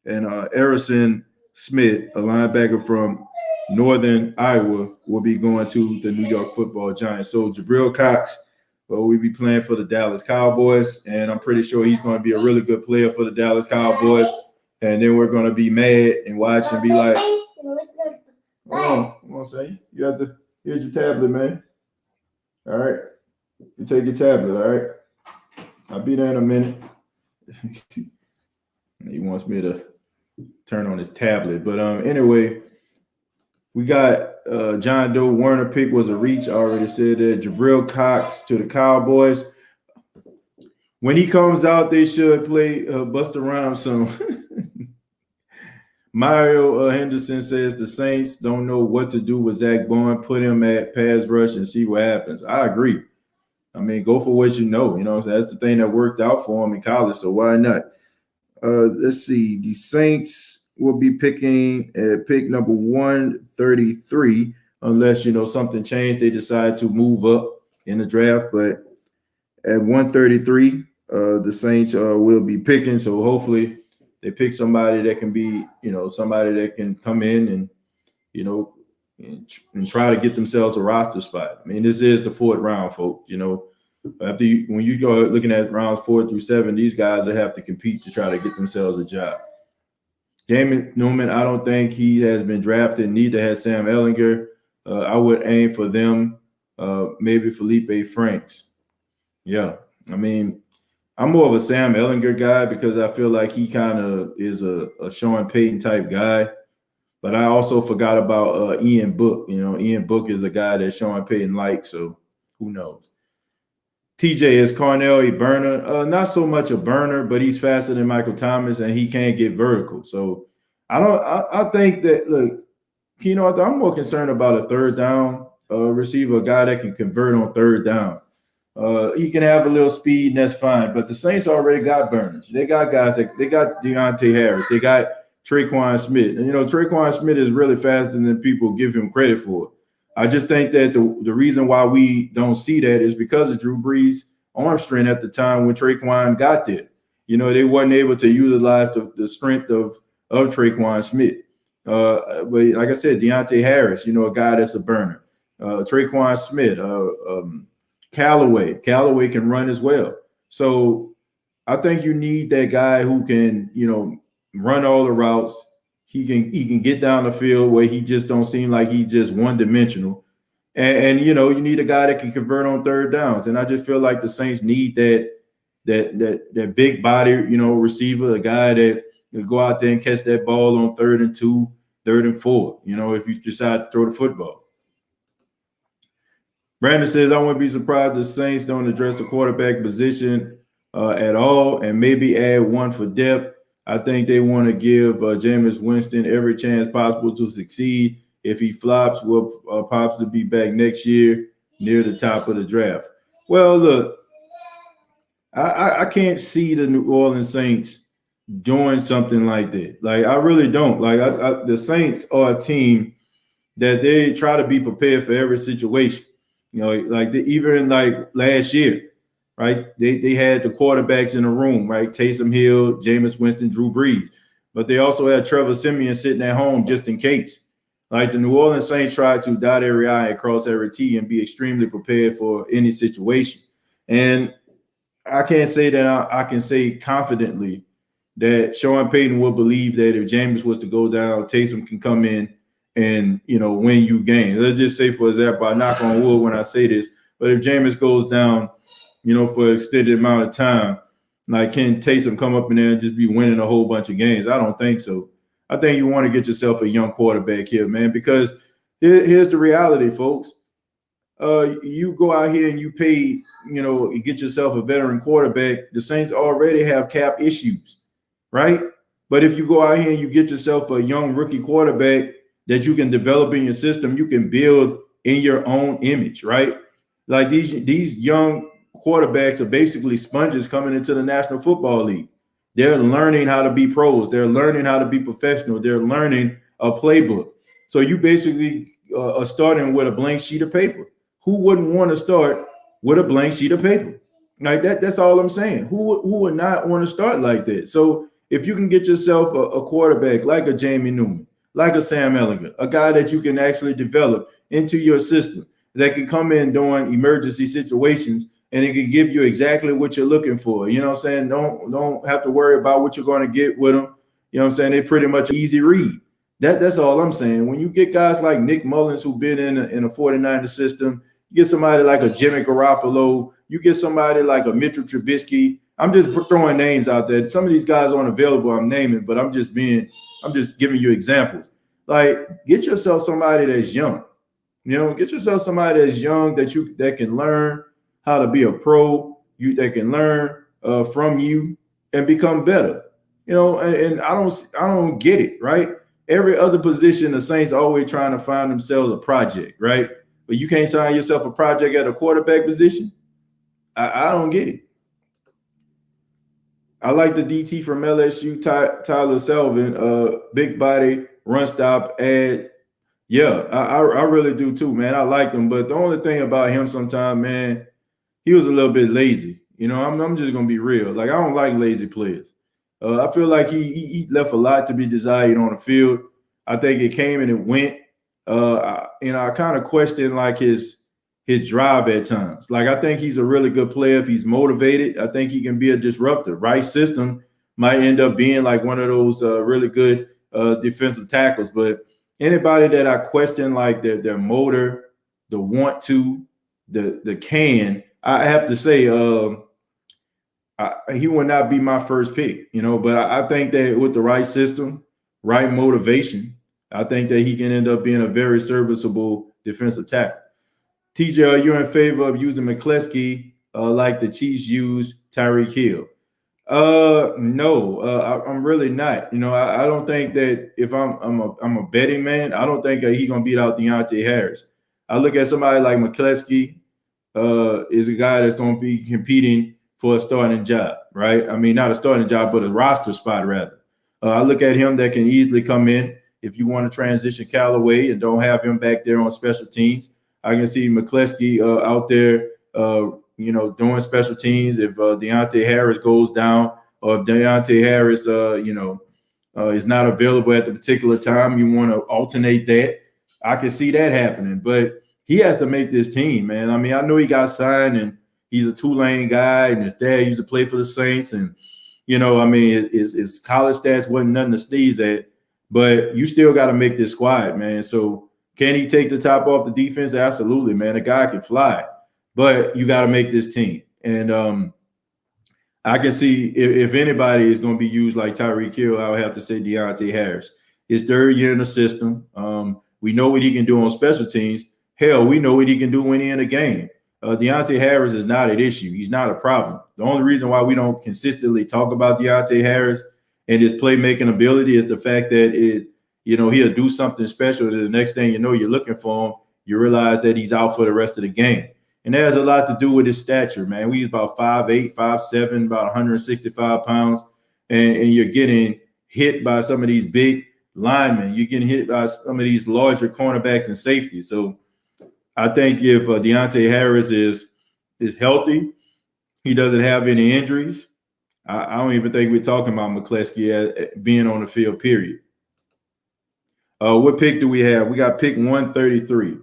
And Harrison Smith, a linebacker from Northern Iowa, will be going to the New York Football Giants. So Jabril Cox will be playing for the Dallas Cowboys, and I'm pretty sure he's going to be a really good player for the Dallas Cowboys. And then we're going to be mad and watch and be like, oh, come on, say, here's your tablet, man. All right. You take your tablet, all right? I'll be there in a minute. He wants me to turn on his tablet. But anyway, we got John Doe. Werner pick was a reach. I already said that. Jabril Cox to the Cowboys. When he comes out, they should play Busta Rhymes some. Mario Henderson says the Saints don't know what to do with Zach Bond. Put him at pass rush and see what happens. I agree. I mean, go for what you know. You know, so that's the thing that worked out for him in college. So why not? Let's see. The Saints will be picking at pick number 133, unless, you know, something changed. They decide to move up in the draft. But at 133, the Saints will be picking. So hopefully they pick somebody that can be, you know, somebody that can come in and, you know, and try to get themselves a roster spot. I mean, this is the fourth round, folks. You know, when you go looking at rounds 4 through 7, these guys will have to compete to try to get themselves a job. Damon Newman, I don't think he has been drafted. Neither has Sam Ehlinger. I would aim for them. Maybe Felipe Franks. Yeah, I mean, I'm more of a Sam Ehlinger guy because I feel like he kind of is a Sean Payton type guy. But I also forgot about Ian Book. You know, Ian Book is a guy that Sean Payton likes, so who knows? TJ, is Cornell a burner? Not so much a burner, but he's faster than Michael Thomas, and he can't get vertical. So I think that, look, you know, I'm more concerned about a third down receiver, a guy that can convert on third down. He can have a little speed, and that's fine. But the Saints already got burners. They got guys they got Deontay Harris. They got Traquan Smith. And, you know, Traquan Smith is really faster than people give him credit for. I just think that the reason why we don't see that is because of Drew Brees' arm strength at the time when Traquan got there. You know, they weren't able to utilize the strength of Traquan Smith. But like I said, Deontay Harris, you know, a guy that's a burner. Traquan Smith, Callaway can run as well. So I think you need that guy who can, you know, run all the routes. He can get down the field where he just don't seem like he just one-dimensional. And you know, you need a guy that can convert on third downs. And I just feel like the Saints need that big body, you know, receiver, a guy that can go out there and catch that ball on 3rd and 2, 3rd and 4, you know, if you decide to throw the football. Brandon says, I wouldn't be surprised if the Saints don't address the quarterback position at all and maybe add one for depth. I think they want to give Jameis Winston every chance possible to succeed. If he flops, we'll possibly be back next year near the top of the draft. Well, look, I can't see the New Orleans Saints doing something like that. Like, I really don't. Like, the Saints are a team that they try to be prepared for every situation. You know, like even like last year, right? They had the quarterbacks in the room, right? Taysom Hill, Jameis Winston, Drew Brees. But they also had Trevor Siemian sitting at home just in case. Like, the New Orleans Saints tried to dot every I and cross every T and be extremely prepared for any situation. And I can't say that I can say confidently that Sean Payton will believe that if Jameis was to go down, Taysom can come in and, you know, win you games. Let's just say, for example, I knock on wood when I say this, but if Jameis goes down, you know, for an extended amount of time, like, can Taysom come up in there and just be winning a whole bunch of games? I don't think so. I think you want to get yourself a young quarterback here, man, because Here's the reality, folks. You go out here and you pay, you get yourself a veteran quarterback. The Saints already have cap issues, right? But if you go out here and you get yourself a young rookie quarterback that you can develop in your system, you can build in your own image, right? Like these young quarterbacks are basically sponges coming into the National Football League. They're learning how to be pros. They're learning how to be professional. They're learning a playbook. So you basically are starting with a blank sheet of paper. Who wouldn't want to start with a blank sheet of paper? Like that's all I'm saying. Who would not want to start like that? So if you can get yourself a quarterback like a Jamie Newman, like a Sam Ellinger, a guy that you can actually develop into your system that can come in during emergency situations and it can give you exactly what you're looking for. You know what I'm saying? Don't have to worry about what you're going to get with them. You know what I'm saying? They're pretty much easy read. That's all I'm saying. When you get guys like Nick Mullins who've been in a 49er system, you get somebody like a Jimmy Garoppolo, you get somebody like a Mitchell Trubisky. I'm just throwing names out there. Some of these guys aren't available, I'm naming, but I'm just giving you examples. Like, get yourself somebody that's young. Get yourself somebody that's young that can learn how to be a pro, that can learn from you and become better. And I don't get it, right? Every other position, the Saints always trying to find themselves a project, right? But you can't sign yourself a project at a quarterback position. I don't get it. I like the DT from LSU, Tyler Selvin, big body, run stop, ad. Yeah, I really do too, man. I like him, but the only thing about him sometimes, man, he was a little bit lazy. I'm just gonna be real. Like, I don't like lazy players. I feel like he left a lot to be desired on the field. I think it came and it went. I kind of question like his drive at times. Like, I think he's a really good player if he's motivated. I think he can be a disruptor. Right system might end up being like one of those really good defensive tackles. But anybody that I question like their motor, the want to, the can, I have to say he would not be my first pick, but I think that with the right system, right motivation, I think that he can end up being a very serviceable defensive tackle. TJ, are you in favor of using McCleskey like the Chiefs use Tyreek Hill? No, I'm really not. I don't think that if I'm a betting man, I don't think he's gonna beat out Deontay Harris. I look at somebody like McCleskey is a guy that's gonna be competing for a starting job, right? I mean, not a starting job, but a roster spot rather. I look at him that can easily come in if you want to transition Callaway and don't have him back there on special teams. I can see McCleskey out there, doing special teams if Deontay Harris goes down or if Deontay Harris, is not available at the particular time. You want to alternate that. I can see that happening, but he has to make this team, man. I mean, I know he got signed and he's a Tulane guy and his dad used to play for the Saints. And, his college stats wasn't nothing to sneeze at, but you still got to make this squad, man. So can he take the top off the defense? Absolutely, man. The guy can fly, but you got to make this team. And I can see if anybody is going to be used like Tyreek Hill, I would have to say Deontay Harris. His third year in the system. We know what he can do on special teams. Hell, we know what he can do when he's in a game. Deontay Harris is not an issue. He's not a problem. The only reason why we don't consistently talk about Deontay Harris and his playmaking ability is the fact that he'll do something special. And the next thing you know, you're looking for him. You realize that he's out for the rest of the game. And that has a lot to do with his stature, man. He's about 5'8", 5'7", about 165 pounds. And you're getting hit by some of these big linemen. You're getting hit by some of these larger cornerbacks and safeties. So I think if Deontay Harris is healthy, he doesn't have any injuries, I don't even think we're talking about McCleskey as being on the field, period. What pick do we have? We got pick 133.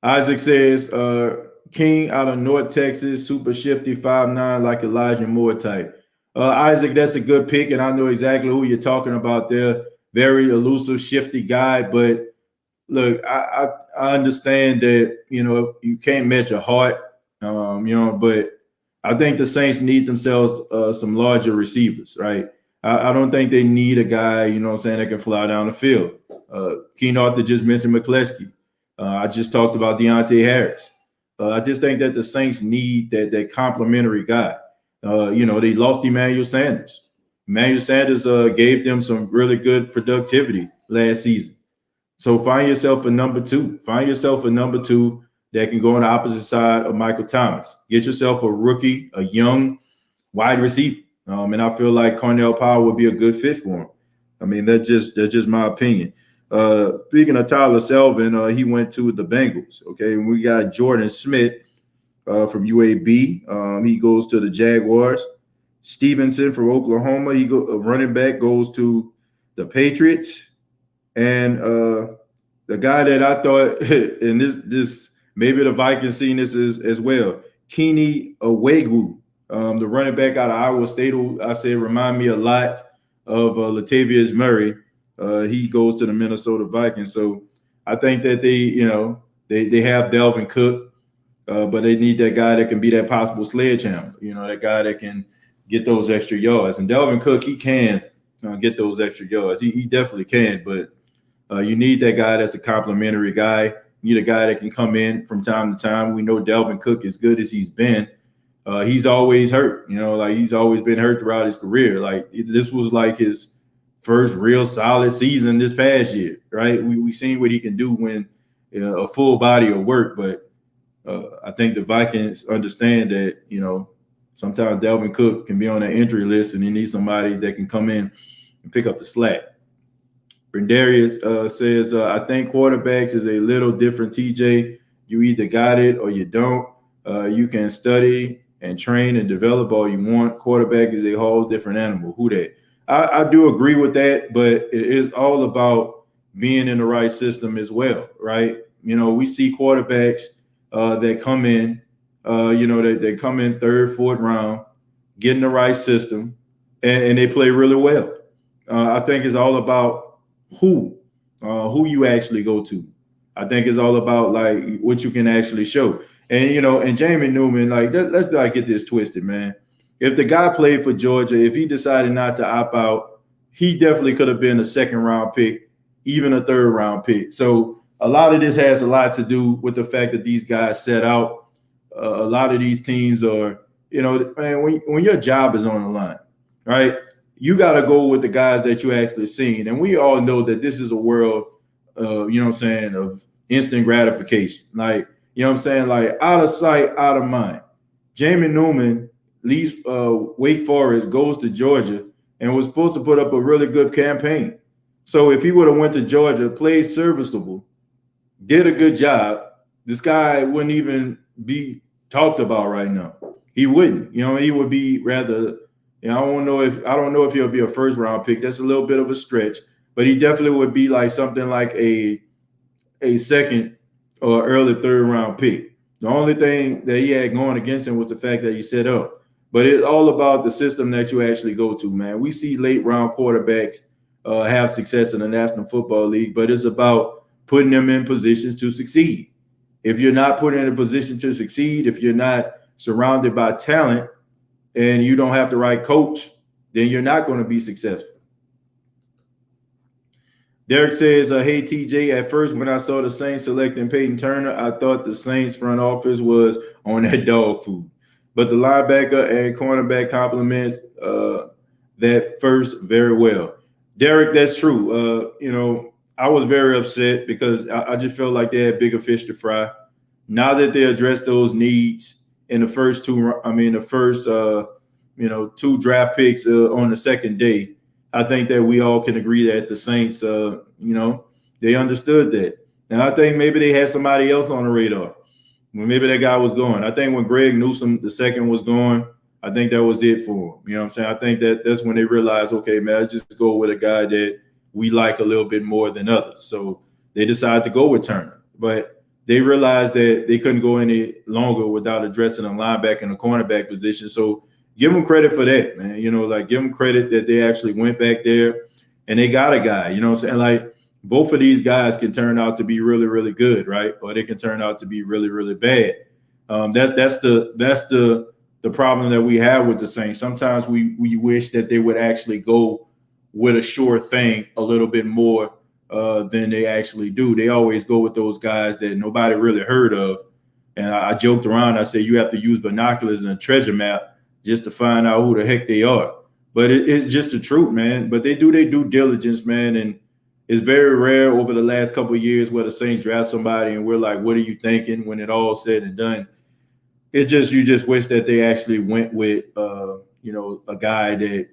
Isaac says, King out of North Texas, super shifty, 5'9", like Elijah Moore type. Isaac, that's a good pick, and I know exactly who you're talking about there. Very elusive, shifty guy, but look, I understand that, you can't measure heart, but I think the Saints need themselves some larger receivers, right? I don't think they need a guy, you know what I'm saying, that can fly down the field. Keen Arthur just mentioned McCleskey. I just talked about Deontay Harris. I just think that the Saints need that complimentary guy. They lost Emmanuel Sanders. Emmanuel Sanders gave them some really good productivity last season. So find yourself a number two. Find yourself a number two that can go on the opposite side of Michael Thomas. Get yourself a rookie, a young wide receiver. And I feel like Cornell Powell would be a good fit for him. I mean, that's just my opinion. Speaking of Tyler Selvin, he went to the Bengals. Okay, and we got Jordan Smith from UAB. He goes to the Jaguars. Stevenson from Oklahoma. Running back goes to the Patriots. And the guy that I thought, and this maybe the Vikings seen this as well, Kenny Awegu, the running back out of Iowa State, who I said remind me a lot of Latavius Murray. He goes to the Minnesota Vikings. So I think that they have Dalvin Cook, but they need that guy that can be that possible sledgehammer. That guy that can get those extra yards. And Dalvin Cook, he can get those extra yards. He definitely can, but you need that guy that's a complimentary guy. You need a guy that can come in from time to time. We know Dalvin Cook, as good as he's been, he's always hurt. He's always been hurt throughout his career. This was like his first real solid season this past year, right? We seen what he can do when a full body of work. But I think the Vikings understand that, sometimes Dalvin Cook can be on that injury list and he needs somebody that can come in and pick up the slack. Brendarius says, I think quarterbacks is a little different, TJ. You either got it or you don't. You can study and train and develop all you want. Quarterback is a whole different animal. Who that? I do agree with that, but it is all about being in the right system as well, right? We see quarterbacks that come in, they come in third, fourth round, get in the right system, and they play really well. I think it's all about who you actually go to. I think it's all about like what you can actually show. And and Jamie Newman, let's not get this twisted, man. If the guy played for Georgia, if he decided not to opt out, he definitely could have been a second round pick, even a third round pick. So a lot of this has a lot to do with the fact that these guys set out. A lot of these teams are, man, when your job is on the line, right? You got to go with the guys that you actually seen. And we all know that this is a world, of instant gratification. Like out of sight, out of mind. Jamie Newman leaves Wake Forest, goes to Georgia, and was supposed to put up a really good campaign. So if he would have went to Georgia, played serviceable, did a good job, this guy wouldn't even be talked about right now. He wouldn't. He would be rather – I don't know if he'll be a first round pick. That's a little bit of a stretch, but he definitely would be like something like a second or early third round pick. The only thing that he had going against him was the fact that he set up. But it's all about the system that you actually go to, man. We see late round quarterbacks have success in the National Football League, but it's about putting them in positions to succeed. If you're not put in a position to succeed, if you're not surrounded by talent, and you don't have the right coach, then you're not going to be successful. Derek says, hey, TJ, at first when I saw the Saints selecting Peyton Turner, I thought the Saints front office was on that dog food. But the linebacker and cornerback complements that first very well. Derek, that's true. I was very upset because I just felt like they had bigger fish to fry. Now that they addressed those needs, in the first two draft picks on the second day, I think that we all can agree that the Saints, they understood that. Now, I think maybe they had somebody else on the radar. Maybe that guy was gone. I think when Greg Newsome the second was gone, I think that was it for him. You know what I'm saying? I think that's when they realized, okay, man, let's just go with a guy that we like a little bit more than others. So they decided to go with Turner. But they realized that they couldn't go any longer without addressing a linebacker and a cornerback position. So give them credit for that, man. Give them credit that they actually went back there and they got a guy, you know what I'm saying? Like both of these guys can turn out to be really, really good, right? Or they can turn out to be really, really bad. That's the the problem that we have with the Saints. Sometimes we wish that they would actually go with a sure thing a little bit more than they actually do. They always go with those guys that nobody really heard of. And I joked around. I said you have to use binoculars and a treasure map just to find out who the heck they are. But it's just the truth, man. But they do their due diligence, man. And it's very rare over the last couple of years where the Saints draft somebody and we're like, what are you thinking when it all said and done? You just wish that they actually went with a guy that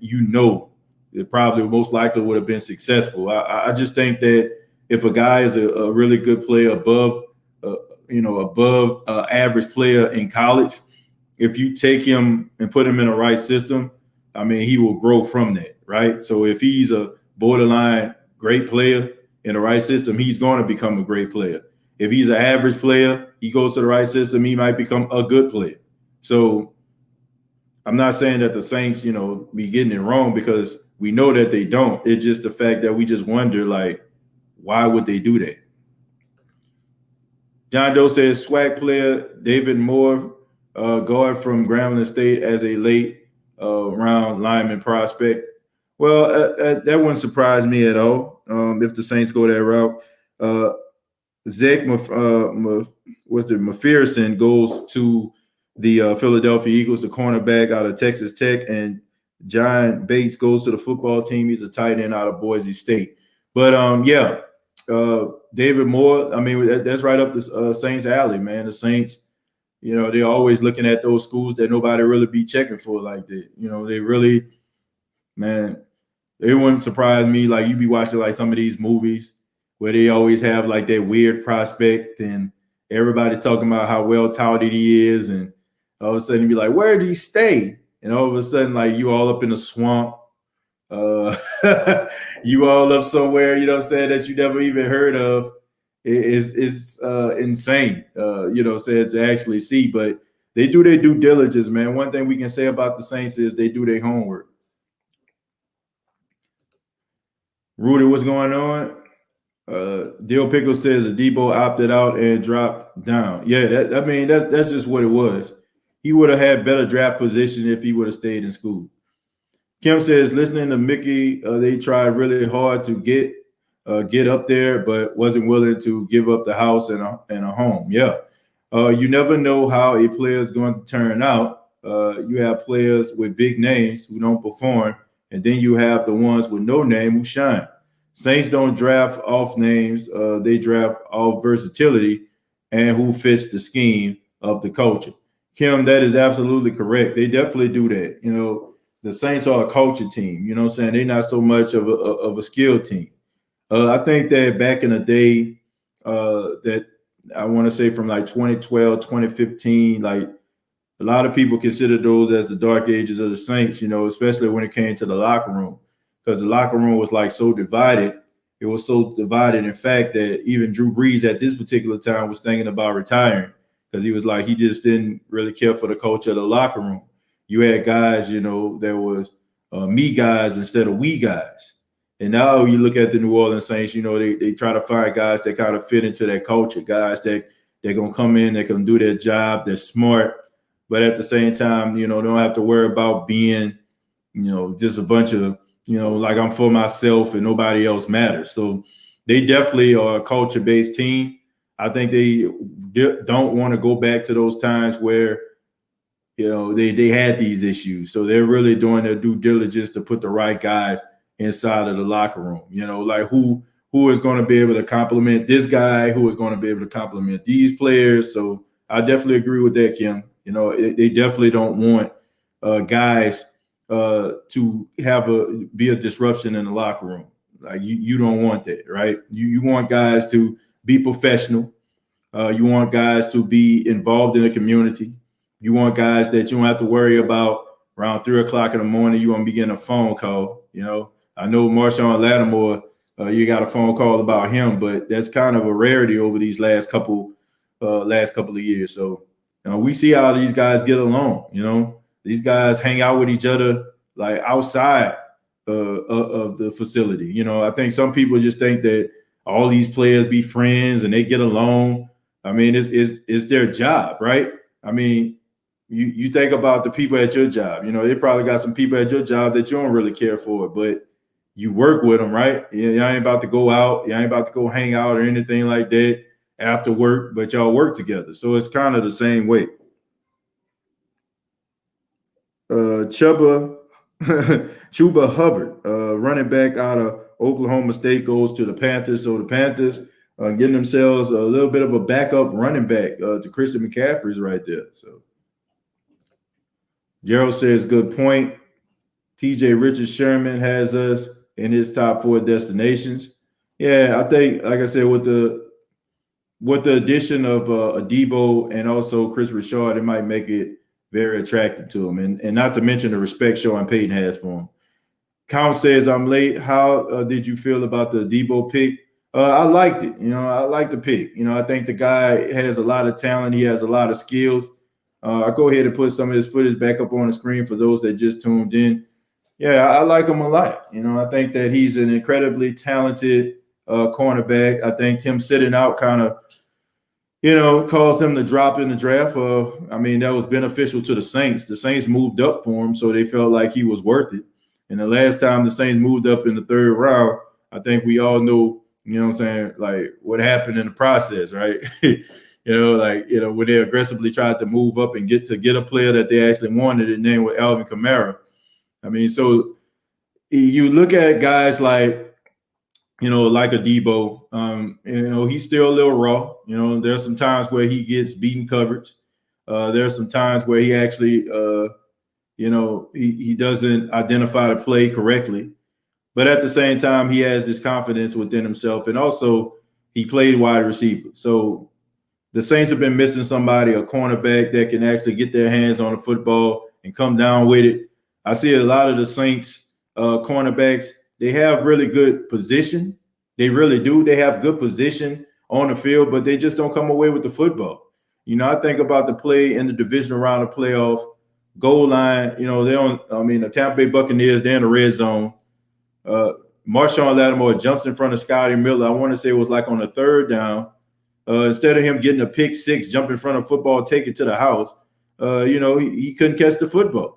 it probably most likely would have been successful. I just think that if a guy is a really good player above average player in college, if you take him and put him in the right system, I mean, he will grow from that, right? So if he's a borderline great player in the right system, he's going to become a great player. If he's an average player, he goes to the right system, he might become a good player. So I'm not saying that the Saints, be getting it wrong because we know that they don't. It's just the fact that we just wonder, like, why would they do that? John Doe says, swag player David Moore, guard from Grambling State as a late round lineman prospect. Well, that wouldn't surprise me at all if the Saints go that route. Zach McPherson goes to the Philadelphia Eagles, the cornerback out of Texas Tech, and John Bates goes to the football team. He's a tight end out of Boise State. But David Moore, I mean, that's right up the Saints' alley, man. The Saints, they're always looking at those schools that nobody really be checking for like that. They really, man, it wouldn't surprise me. Like you be watching like some of these movies where they always have like that weird prospect and everybody's talking about how well touted he is. And all of a sudden you be like, where do you stay? And all of a sudden, like you all up in the swamp, you all up somewhere, that you never even heard of. It's insane, to actually see. But they do their due diligence, man. One thing we can say about the Saints is they do their homework. Rudy, what's going on? Dill Pickle says Adebo opted out and dropped down. Yeah, that's just what it was. He would have had better draft position if he would have stayed in school. Kim says, listening to Mickey, they tried really hard to get up there, but wasn't willing to give up the house and a home. Yeah. You never know how a player is going to turn out. You have players with big names who don't perform, and then you have the ones with no name who shine. Saints don't draft off names. They draft off versatility and who fits the scheme of the culture. Kim, that is absolutely correct. They definitely do that. The Saints are a culture team. You know what I'm saying? They're not so much of a skill team. I think that back in the day, that I want to say from like 2012, 2015, like a lot of people consider those as the dark ages of the Saints, especially when it came to the locker room, because the locker room was like so divided. It was so divided, in fact, that even Drew Brees at this particular time was thinking about retiring because he was like, he just didn't really care for the culture of the locker room. You had guys, there was me guys instead of we guys. And now you look at the New Orleans Saints, they try to find guys that kind of fit into that culture, guys that they're going to come in, they're going to do their job, they're smart, but at the same time, don't have to worry about being, just a bunch of, like I'm for myself and nobody else matters. So they definitely are a culture-based team. I think they don't want to go back to those times where, they had these issues. So they're really doing their due diligence to put the right guys inside of the locker room, like who is going to be able to compliment this guy, who is going to be able to compliment these players. So I definitely agree with that, Kim. They definitely don't want guys to be a disruption in the locker room. Like you don't want that, right? You want guys to be professional. You want guys to be involved in the community. You want guys that you don't have to worry about around 3 o'clock in the morning. You want to be getting a phone call. I know Marshawn Lattimore, you got a phone call about him, but that's kind of a rarity over these last couple of years. So we see how these guys get along. These guys hang out with each other like outside of the facility. I think some people just think that all these players be friends and they get along. I mean, it's their job, right? I mean, you think about the people at your job. You know, they probably got some people at your job that you don't really care for, but you work with them, right? You ain't about to go out, you ain't about to go hang out or anything like that after work, but y'all work together. So it's kind of the same way. Chuba Chuba Hubbard, running back out of Oklahoma State, goes to the Panthers. So the Panthers getting themselves a little bit of a backup running back to Christian McCaffrey's right there. So Gerald says, good point. TJ Richard Sherman has us in his top 4 destinations. Yeah, I think, like I said, with the addition of Adebo and also Chris Richard, it might make it very attractive to him. And not to mention the respect Sean Payton has for him. Count says, I'm late. How did you feel about the Adebo pick? I liked it. You know, I like the pick. You know, I think the guy has a lot of talent. He has a lot of skills. I'll go ahead and put some of his footage back up on the screen for those that just tuned in. Yeah, I like him a lot. You know, I think that he's an incredibly talented cornerback. I think him sitting out kind of, you know, caused him to drop in the draft. I mean, that was beneficial to the Saints. The Saints moved up for him, so they felt like he was worth it. And the last time the Saints moved up in the 3rd round, I think we all know, you know what I'm saying, like what happened in the process, right? When they aggressively tried to move up and get a player that they actually wanted, and then with Alvin Kamara. I mean, so you look at guys like, you know, like Adebo, you know, he's still a little raw. You know, there's some times where he gets beaten coverage. There's some times where he actually, you know, he doesn't identify the play correctly. But at the same time, he has this confidence within himself. And also, he played wide receiver. So the Saints have been missing somebody, a cornerback that can actually get their hands on the football and come down with it. I see a lot of the Saints cornerbacks, they have really good position. They really do. They have good position on the field, but they just don't come away with the football. You know, I think about the play in the divisional round of playoff, goal line. You know, the Tampa Bay Buccaneers, they're in the red zone. Marshawn Lattimore jumps in front of Scotty Miller. I want to say it was like on the 3rd down. Instead of him getting a pick 6, jump in front of football, take it to the house, you know, he couldn't catch the football.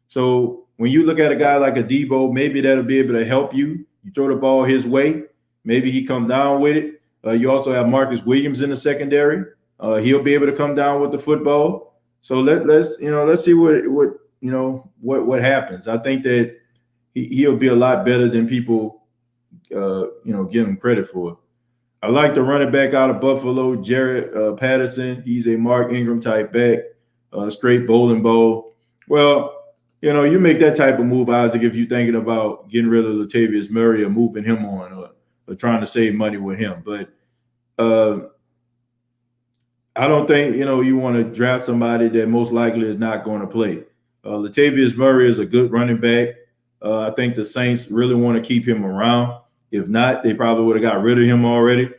So when you look at a guy like Adebo, maybe that'll be able to help you. You throw the ball his way, maybe he come down with it. You also have Marcus Williams in the secondary. He'll be able to come down with the football. So let's see what happens. I think that he'll be a lot better than people give him credit for. I like the running back out of Buffalo, Jared Patterson. He's a Mark Ingram type back, straight bowling ball. Well, you know, you make that type of move, Isaac, if you're thinking about getting rid of Latavius Murray or moving him on or trying to save money with him. But I don't think, you know, you want to draft somebody that most likely is not going to play. Latavius Murray is a good running back. I think the Saints really want to keep him around. If not, they probably would have got rid of him already.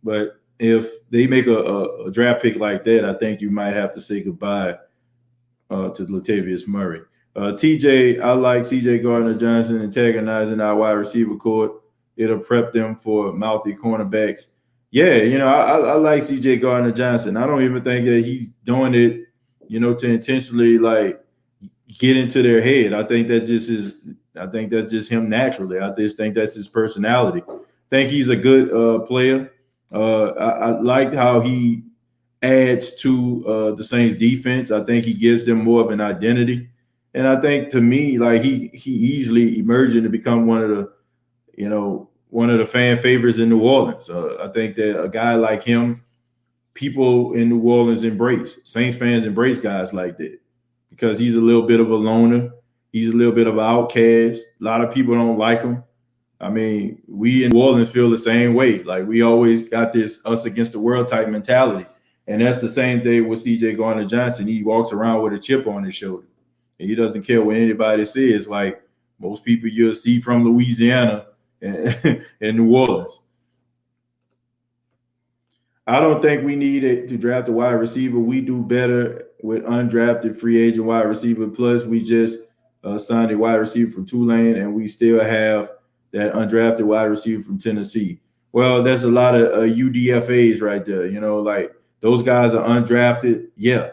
But if they make a draft pick like that, I think you might have to say goodbye to Latavius Murray. TJ, I like CJ Gardner-Johnson antagonizing our wide receiver court. It'll prep them for mouthy cornerbacks. Yeah, you know, I like CJ Gardner-Johnson. I don't even think that he's doing it, you know, to intentionally like get into their head. I think that's just him naturally. I just think that's his personality. I think he's a good player. I like how he adds to the Saints defense. I think he gives them more of an identity. And I think to me, like he easily emerging to become one of the fan favorites in New Orleans. I think that a guy like him, people in New Orleans embrace. Saints fans embrace guys like that because he's a little bit of a loner. He's a little bit of an outcast. A lot of people don't like him. I mean, we in New Orleans feel the same way. Like we always got this us against the world type mentality. And that's the same thing with CJ Gardner-Johnson. He walks around with a chip on his shoulder. And he doesn't care what anybody says. Like most people you'll see from Louisiana and New Orleans. I don't think we need to draft a wide receiver. We do better with undrafted free agent wide receiver. Plus, we just signed a wide receiver from Tulane, and we still have that undrafted wide receiver from Tennessee. Well, there's a lot of UDFAs right there. You know, like those guys are undrafted. Yeah.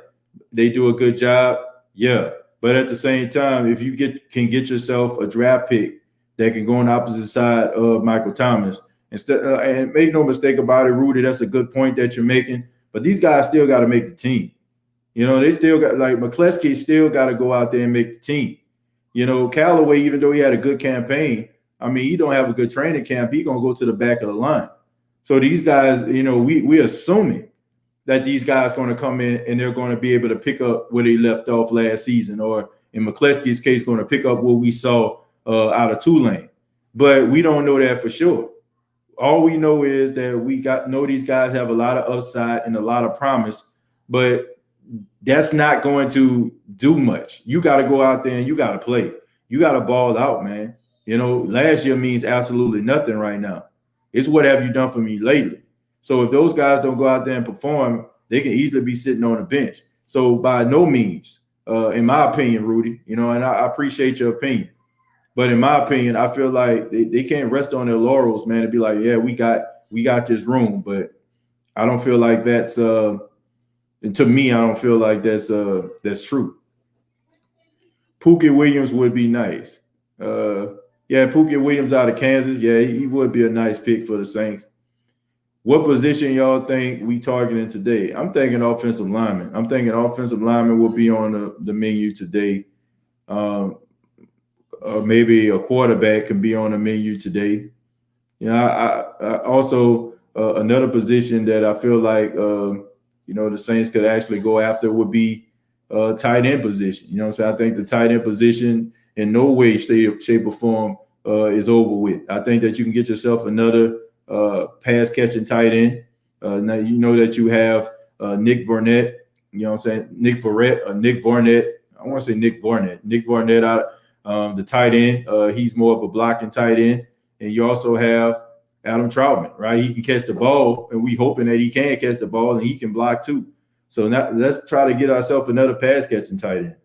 they do a good job, yeah. But at the same time, if you can get yourself a draft pick that can go on the opposite side of Michael Thomas, and make no mistake about it, Rudy, that's a good point that you're making. But these guys still got to make the team. They still got, like, McCleskey still got to go out there and make the team. Callaway, even though he had a good campaign, I mean, he don't have a good training camp. He gonna go to the back of the line. So these guys, we assuming that these guys going to come in and they're going to be able to pick up where they left off last season, or in McCleskey's case, going to pick up what we saw out of Tulane. But we don't know that for sure. All we know is that we know these guys have a lot of upside and a lot of promise, but that's not going to do much. You got to go out there and you got to play. You got to ball out, man. Last year means absolutely nothing right now. It's what have you done for me lately? So if those guys don't go out there and perform, they can easily be sitting on the bench. So by no means, in my opinion, Rudy, and I appreciate your opinion, but in my opinion, I feel like they can't rest on their laurels, man, and be like, yeah, we got this room. But I don't feel like that's and to me, I don't feel like that's true. Pookie Williams would be nice. Yeah, Pookie Williams out of Kansas. Yeah, he would be a nice pick for the Saints. What position y'all think we targeting today? I'm thinking offensive lineman. I'm thinking offensive lineman will be on the menu today. Maybe a quarterback can be on the menu today. I also another position that I feel like the Saints could actually go after would be tight end position. You know what I'm saying? I think the tight end position in no way, shape, or form is over with. I think that you can get yourself another pass catching tight end. Now you know that you have Nick Vornett. You know what I'm saying? Nick Vornett. I want to say Nick Vornett. Nick Vornett out the tight end. He's more of a blocking tight end. And you also have Adam Troutman, right? He can catch the ball, and we hoping that he can catch the ball and he can block too. So now let's try to get ourselves another pass catching tight end.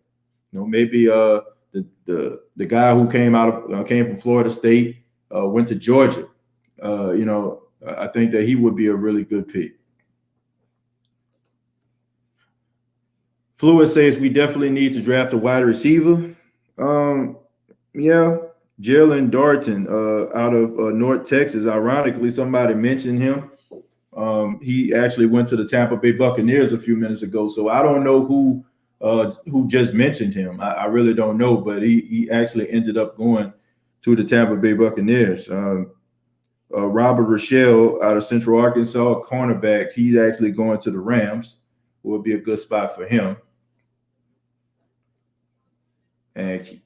Maybe the guy who came from Florida State, went to Georgia. I think that he would be a really good pick. Fluid says we definitely need to draft a wide receiver. Yeah, Jalen Darton out of North Texas. Ironically, somebody mentioned him. He actually went to the Tampa Bay Buccaneers a few minutes ago. So I don't know who just mentioned him. I really don't know, but he actually ended up going to the Tampa Bay Buccaneers. Robert Rochelle out of Central Arkansas, cornerback. He's actually going to the Rams. Will be a good spot for him. And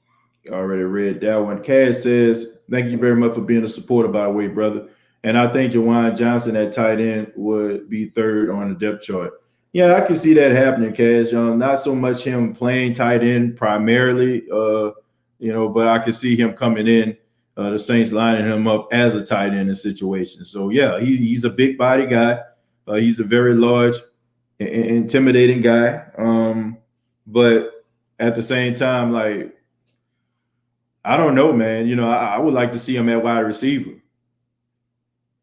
already read that one. Cass says, thank you very much for being a supporter, by the way, brother. And I think Jawan Johnson at tight end would be third on the depth chart. Yeah, I can see that happening, Cash. Not so much him playing tight end primarily, but I can see him coming in, the Saints lining him up as a tight end in situation. So, yeah, he's a big body guy. He's a very large, intimidating guy. But at the same time, like, I don't know, man. I would like to see him at wide receiver.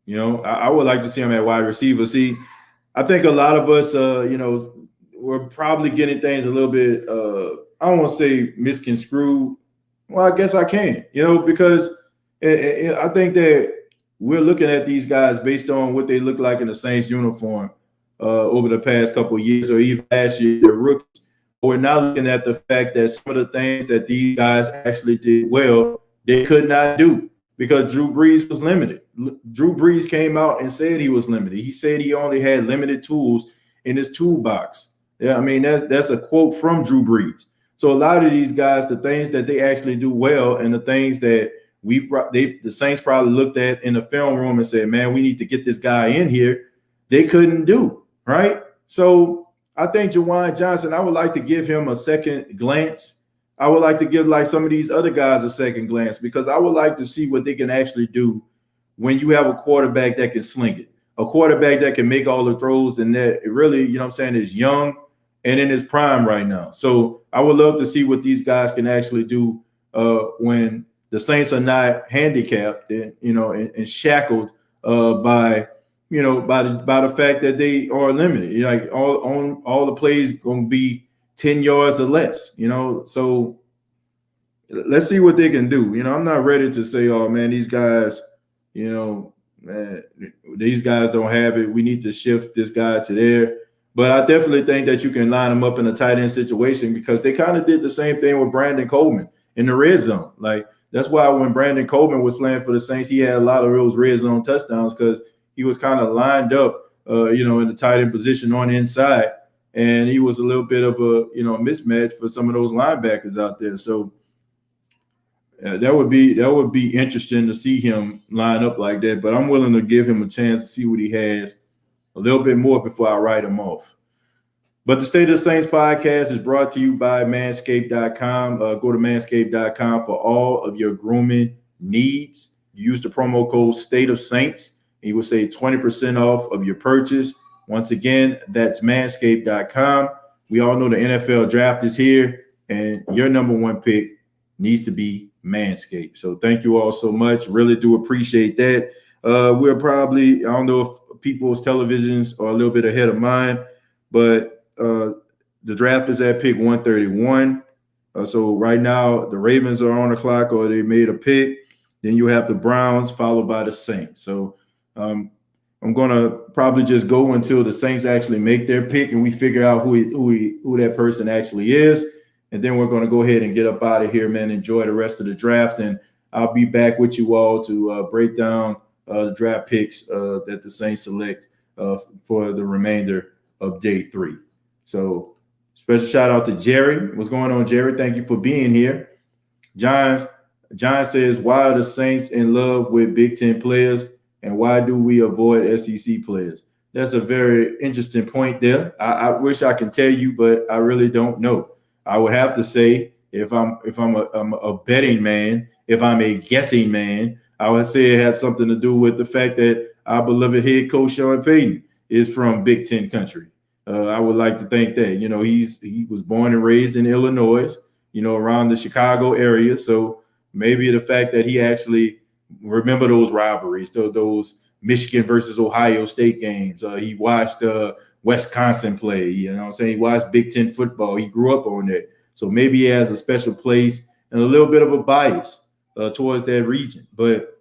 I would like to see him at wide receiver. See, I think a lot of us, we're probably getting things a little bit, I don't want to say misconstrued. Well, I guess I can, because I think that we're looking at these guys based on what they look like in the Saints uniform over the past couple of years, or even last year, they're rookies. We're not looking at the fact that some of the things that these guys actually did well, they could not do because Drew Brees was limited. Drew Brees came out and said he was limited. He said he only had limited tools in his toolbox. Yeah, I mean, that's a quote from Drew Brees. So a lot of these guys, the things that they actually do well and the things that the Saints probably looked at in the film room and said, man, we need to get this guy in here, they couldn't do, right? So I think Jawan Johnson, I would like to give him a second glance. I would like to give like some of these other guys a second glance because I would like to see what they can actually do when you have a quarterback that can sling it, a quarterback that can make all the throws and that really, is young and in his prime right now. So I would love to see what these guys can actually do when the Saints are not handicapped and shackled by the fact that they are limited. Like all the plays going to be 10 yards or less, So let's see what they can do. I'm not ready to say, oh man, these guys, man, these guys don't have it. We need to shift this guy to there. But I definitely think that you can line them up in a tight end situation because they kind of did the same thing with Brandon Coleman in the red zone. Like that's why when Brandon Coleman was playing for the Saints, he had a lot of those red zone touchdowns because he was kind of lined up, in the tight end position on the inside, and he was a little bit of a mismatch for some of those linebackers out there. So that would be interesting to see him line up like that. But I'm willing to give him a chance to see what he has a little bit more before I write him off. But the State of the Saints podcast is brought to you by Manscaped.com. Go to Manscaped.com for all of your grooming needs. Use the promo code State of Saints, and you will save 20% off of your purchase. Once again, that's Manscaped.com. We all know the NFL draft is here, and your number one pick needs to be Manscaped. So thank you all so much. Really do appreciate that. We're probably, I don't know if people's televisions are a little bit ahead of mine, but the draft is at pick 131. So right now the Ravens are on the clock, or they made a pick. Then you have the Browns followed by the Saints. So I'm going to probably just go until the Saints actually make their pick and we figure out who that person actually is. And then we're going to go ahead and get up out of here, man. Enjoy the rest of the draft. And I'll be back with you all to break down the draft picks that the Saints select for the remainder of day 3. So special shout out to Jerry. What's going on, Jerry? Thank you for being here. John says, why are the Saints in love with Big Ten players and why do we avoid SEC players? That's a very interesting point there. I wish I could tell you, but I really don't know. I would have to say if I'm a betting man, if I'm a guessing man, I would say it had something to do with the fact that our beloved head coach Sean Payton is from Big Ten country. I would like to think that, he was born and raised in Illinois, around the Chicago area. So maybe the fact that he actually remember those rivalries, those Michigan versus Ohio State games. He watched Wisconsin play, He watched Big Ten football. He grew up on that. So maybe he has a special place and a little bit of a bias towards that region. But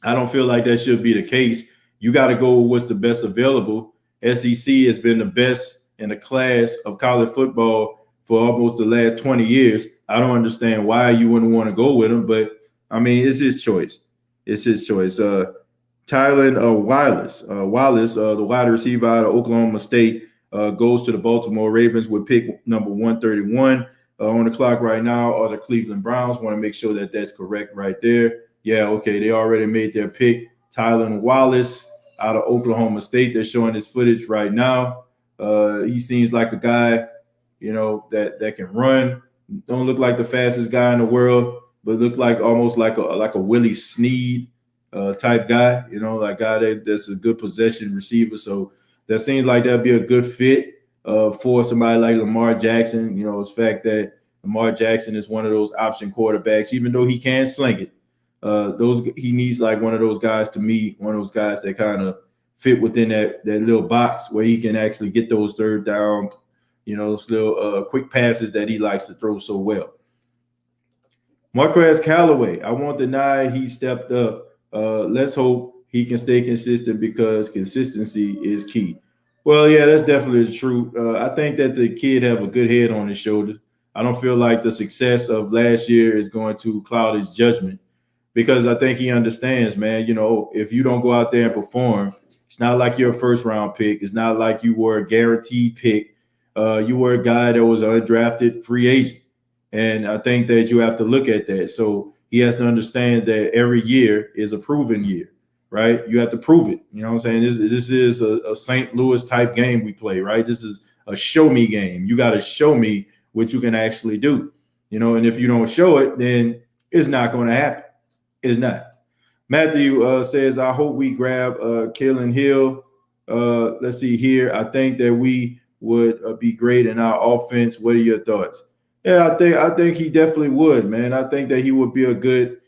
I don't feel like that should be the case. You got to go with what's the best available. SEC has been the best in the class of college football for almost the last 20 years. I don't understand why you wouldn't want to go with him, but I mean, it's his choice. It's his choice. Tylan Wallace, the wide receiver out of Oklahoma State, goes to the Baltimore Ravens with pick number 131. On the clock right now are the Cleveland Browns. Want to make sure that that's correct right there. Yeah, okay, they already made their pick. Tylan Wallace out of Oklahoma State. They're showing his footage right now. He seems like a guy, that can run. Don't look like the fastest guy in the world, but look like almost like a Willie Snead type guy, like guy that's a good possession receiver. So that seems like that'd be a good fit for somebody like Lamar Jackson. The fact that Lamar Jackson is one of those option quarterbacks, even though he can sling it. He needs like one of those guys to me, one of those guys that kind of fit within that little box where he can actually get those third down, those little quick passes that he likes to throw so well. Marquez Callaway, I won't deny he stepped up. Let's hope he can stay consistent because consistency is key. Well, yeah, that's definitely the truth. I think that the kid have a good head on his shoulders. I don't feel like the success of last year is going to cloud his judgment because I think he understands, man, if you don't go out there and perform, it's not like you're a first round pick. It's not like you were a guaranteed pick. You were a guy that was an undrafted free agent. And I think that you have to look at that. So he has to understand that every year is a proven year, right? You have to prove it. You know what I'm saying? This is a St. Louis type game we play, right? This is a show me game. You got to show me what you can actually do, and if you don't show it, then it's not going to happen. It's not. Matthew says, I hope we grab Kalen Hill. Let's see here. I think that we would be great in our offense. What are your thoughts? Yeah, I think he definitely would, man. I think that he would be a good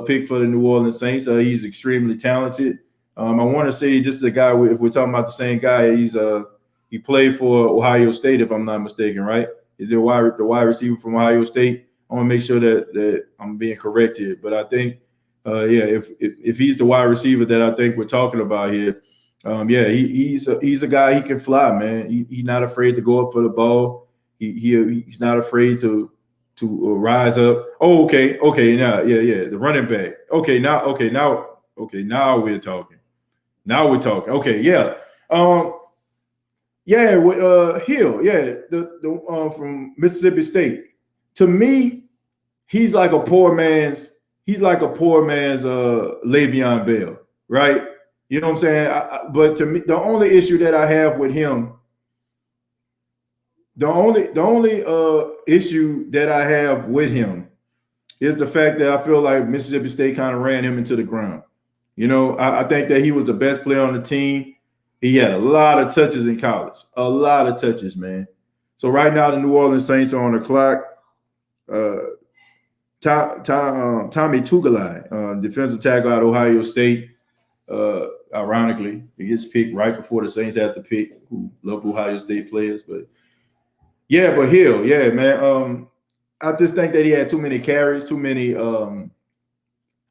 pick for the New Orleans Saints. He's extremely talented. I want to say this is a guy. If we're talking about the same guy, he played for Ohio State, if I'm not mistaken, right? Is it the wide receiver from Ohio State? I want to make sure that I'm being correct here. But I think, yeah, if he's the wide receiver that I think we're talking about here, yeah, he's a guy. He can fly, man. He's not afraid to go up for the ball. He's not afraid to rise up. Oh, okay, now, yeah, the running back. Now we're talking. Now we're talking. Okay, yeah. Yeah, with Hill, yeah, the from Mississippi State. To me, he's like a poor man's Le'Veon Bell, right? You know what I'm saying? But to me, the only issue that I have with him, the only issue that I have with him is the fact that I feel like Mississippi State kind of ran him into the ground. You know, I think that he was the best player on the team. He had a lot of touches in college, a lot of touches, man. So right now, the New Orleans Saints are on the clock. Tommy Tugalai, defensive tackle out of Ohio State. Ironically, he gets picked right before the Saints have to pick who love Ohio State players. But yeah, but Hill, yeah, man. I just think that he had too many carries,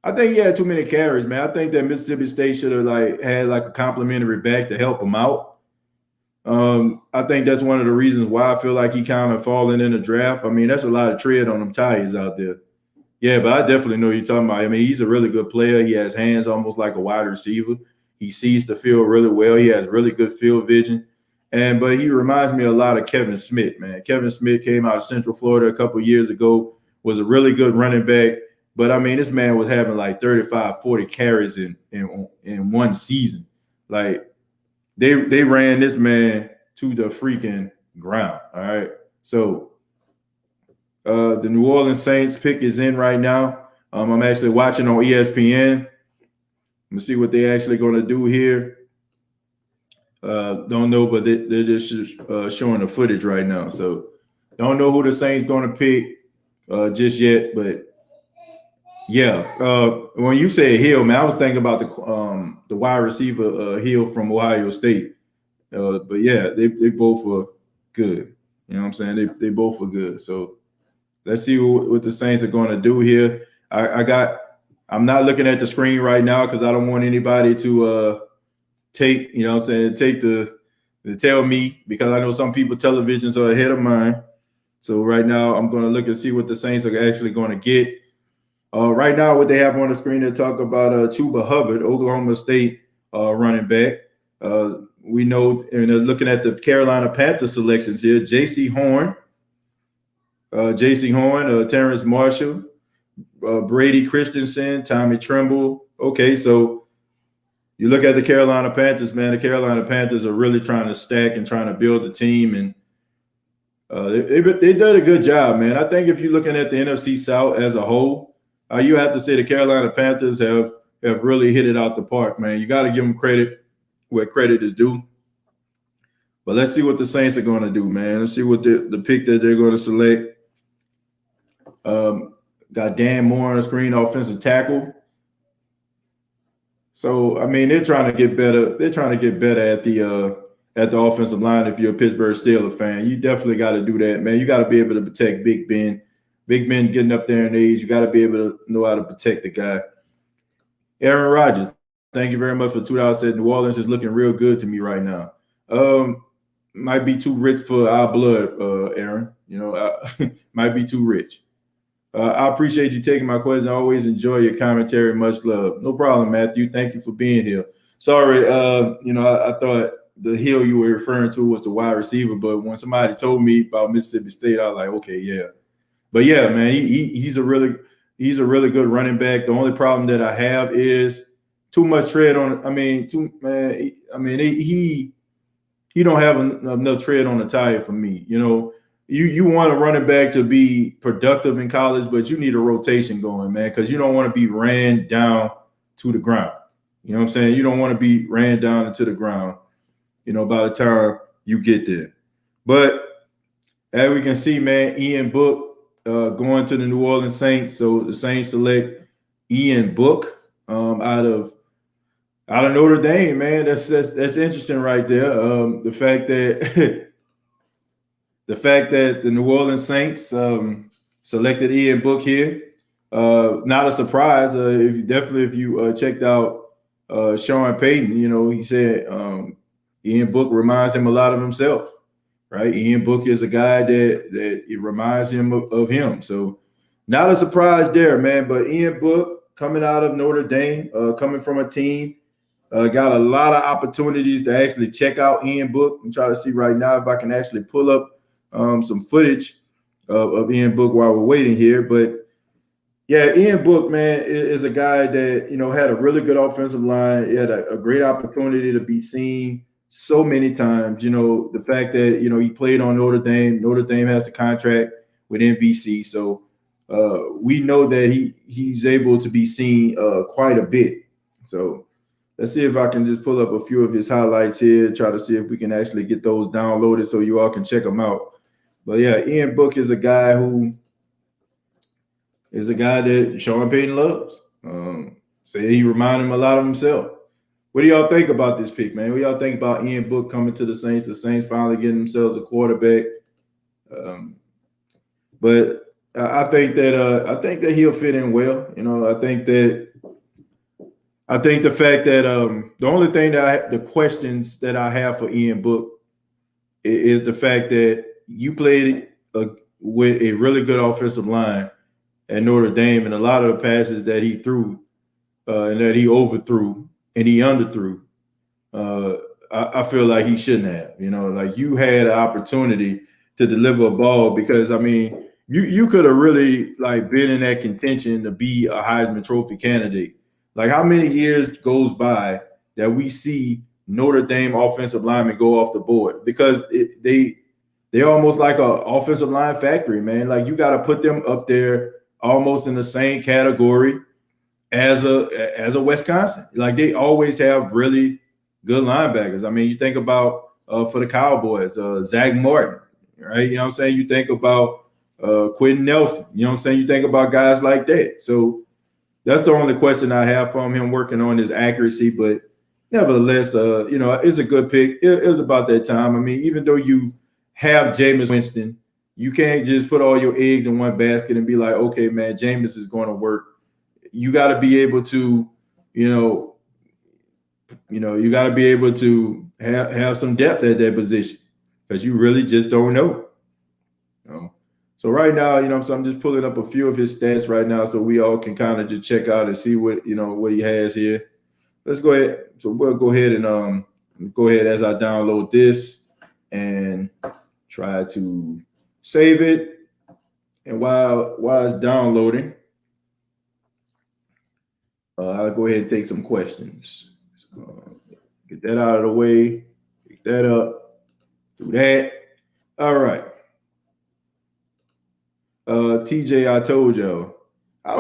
I think he had too many carries, man. I think that Mississippi State should have had a complimentary back to help him out. I think that's one of the reasons why I feel like he kind of falling in the draft. I mean, that's a lot of tread on them tires out there. Yeah, but I definitely know what you're talking about. I mean, he's a really good player. He has hands almost like a wide receiver. He sees the field really well. He has really good field vision. But he reminds me a lot of Kevin Smith, man. Kevin Smith came out of Central Florida a couple of years ago, was a really good running back. But, I mean, this man was having like 35, 40 carries in one season. Like, they ran this man to the freaking ground, all right? So, the New Orleans Saints pick is in right now. I'm actually watching on ESPN. Let's see what they're actually going to do here. Don't know, but they're just showing the footage right now. So, don't know who the Saints going to pick just yet, but yeah, when you said Hill, man, I was thinking about the wide receiver Hill from Ohio State. But yeah, they both were good. You know what I'm saying? They both were good. So let's see what the Saints are going to do here. I'm not looking at the screen right now because I don't want anybody to take the tell me, because I know some people televisions are ahead of mine. So right now I'm going to look and see what the Saints are actually going to get. Right now, what they have on the screen, they talk about Chuba Hubbard, Oklahoma State running back. We know, and looking at the Carolina Panthers selections here, J.C. Horn, Terrence Marshall, Brady Christensen, Tommy Tremble. Okay, so you look at the Carolina Panthers, man. The Carolina Panthers are really trying to stack and trying to build a team, and they did a good job, man. I think if you're looking at the NFC South as a whole, you have to say the Carolina Panthers have really hit it out the park, man. You got to give them credit where credit is due. But let's see what the Saints are going to do, man. Let's see what the pick that they're going to select. Got Dan Moore on the screen, offensive tackle. So, I mean, they're trying to get better. They're trying to get better at the offensive line. If you're a Pittsburgh Steelers fan, you definitely got to do that, man. You got to be able to protect Big Ben. Big Ben getting up there in age, you got to be able to know how to protect the guy. Aaron Rodgers, thank you very much for $2. Said New Orleans is looking real good to me right now. Might be too rich for our blood, Aaron. You know, might be too rich. I appreciate you taking my question. I always enjoy your commentary. Much love. No problem, Matthew. Thank you for being here. Sorry, I thought the Hill you were referring to was the wide receiver, but when somebody told me about Mississippi State, I was like, okay, yeah. But yeah, man, he's a really good running back. The only problem that I have is too much tread on. He don't have enough tread on the tire for me. You know, you want a running back to be productive in college, but you need a rotation going, man, because you don't want to be ran down to the ground. You know what I'm saying? You don't want to be ran down into the ground, you know, by the time you get there. But as we can see, man, Ian Book going to the New Orleans Saints. So the Saints select Ian Book out of Notre Dame, man. That's interesting right there. The fact that the fact that the New Orleans Saints selected Ian Book here, not a surprise. If you checked out Sean Payton, he said Ian Book reminds him a lot of himself, right? Ian Book is a guy that it reminds him of him. So not a surprise there, man. But Ian Book coming out of Notre Dame, coming from a team, got a lot of opportunities to actually check out Ian Book. I'm trying to see right now if I can actually pull up some footage of Ian Book while we're waiting here. But yeah, Ian Book, man, is a guy that, had a really good offensive line. He had a great opportunity to be seen so many times. The fact that, he played on Notre Dame. Notre Dame has a contract with NBC. So we know that he's able to be seen quite a bit. So let's see if I can just pull up a few of his highlights here, try to see if we can actually get those downloaded so you all can check them out. But yeah, Ian Book is a guy that Sean Payton loves. Say he reminded him a lot of himself. What do y'all think about this pick, man? What do y'all think about Ian Book coming to the Saints? The Saints finally getting themselves a quarterback. But I think that he'll fit in well. I think the fact that the only thing the questions that I have for Ian Book is the fact that you played with a really good offensive line at Notre Dame, and a lot of the passes that he threw and that he overthrew and he underthrew, I feel like he shouldn't have. Like you had an opportunity to deliver a ball because, you could have really been in that contention to be a Heisman Trophy candidate. Like how many years goes by that we see Notre Dame offensive linemen go off the board because they're almost like a offensive line factory, man. Like you got to put them up there almost in the same category as a Wisconsin. Like they always have really good linebackers. You think about for the Cowboys, Zach Martin, right? You know what I'm saying? You think about Quentin Nelson. You know what I'm saying? You think about guys like that. So that's the only question I have from him working on his accuracy. But nevertheless, it's a good pick. It was about that time. Even though you have Jameis Winston, you can't just put all your eggs in one basket and be like, okay, man, Jameis is going to work. You got to be able to, you got to be able to have some depth at that position because you really just don't know. So right now, so I'm just pulling up a few of his stats right now so we all can kind of just check out and see what he has here. Let's go ahead. So we'll go ahead and go ahead as I download this and try to save it. And while it's downloading, I'll go ahead and take some questions. Get that out of the way. Pick that up. Do that. All right. TJ, I told y'all. I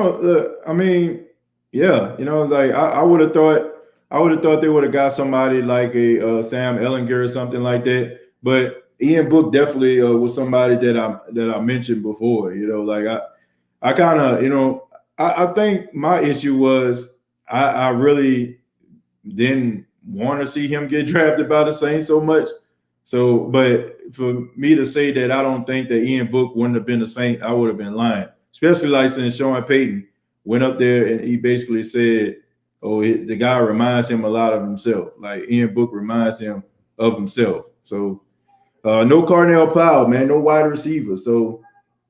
would have thought they would have got somebody like a Sam Ehlinger or something like that. But Ian Book definitely was somebody that I mentioned before. I kind of, I think my issue was I really didn't want to see him get drafted by the Saints so much. So, but for me to say that I don't think that Ian Book wouldn't have been the Saint, I would have been lying. Especially since Sean Payton went up there and he basically said, the guy reminds him a lot of himself. Like Ian Book reminds him of himself. So no Carnell Powell, man, no wide receiver. So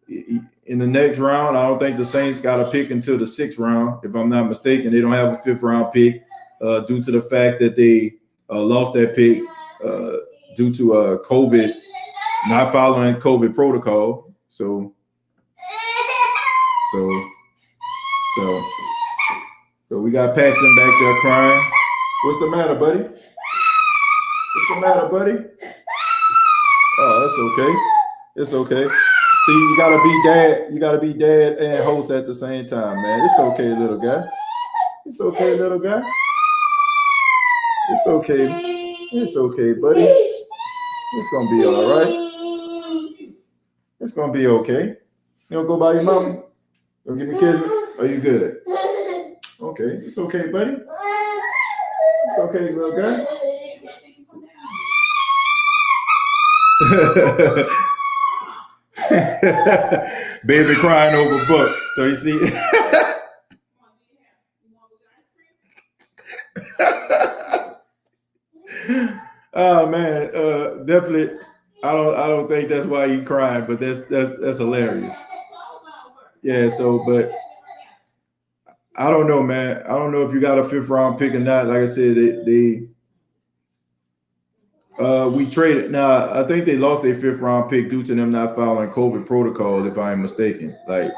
in the next round, I don't think the Saints got a pick until the 6th round. If I'm not mistaken, they don't have a 5th round pick due to the fact that they lost that pick due to COVID, not following COVID protocol. So we got Paxton back there crying. What's the matter, buddy? What's the matter, buddy? Oh, that's okay. It's okay. See, you gotta be dad. You gotta be dad and host at the same time, man. It's okay, little guy. It's okay, little guy. It's okay. It's okay, buddy. It's gonna be all right. It's gonna be okay. You don't go by your mama? Don't give me a kiss? Are you good? Okay. It's okay, buddy. It's okay, little guy. Baby crying over book. So you see. Oh man, definitely. I don't think that's why he crying, but that's hilarious. Yeah. So, but I don't know, man. I don't know if you got a fifth round pick or not. Like I said, we traded. Now I think they lost their fifth round pick due to them not following COVID protocols, if I'm mistaken. Like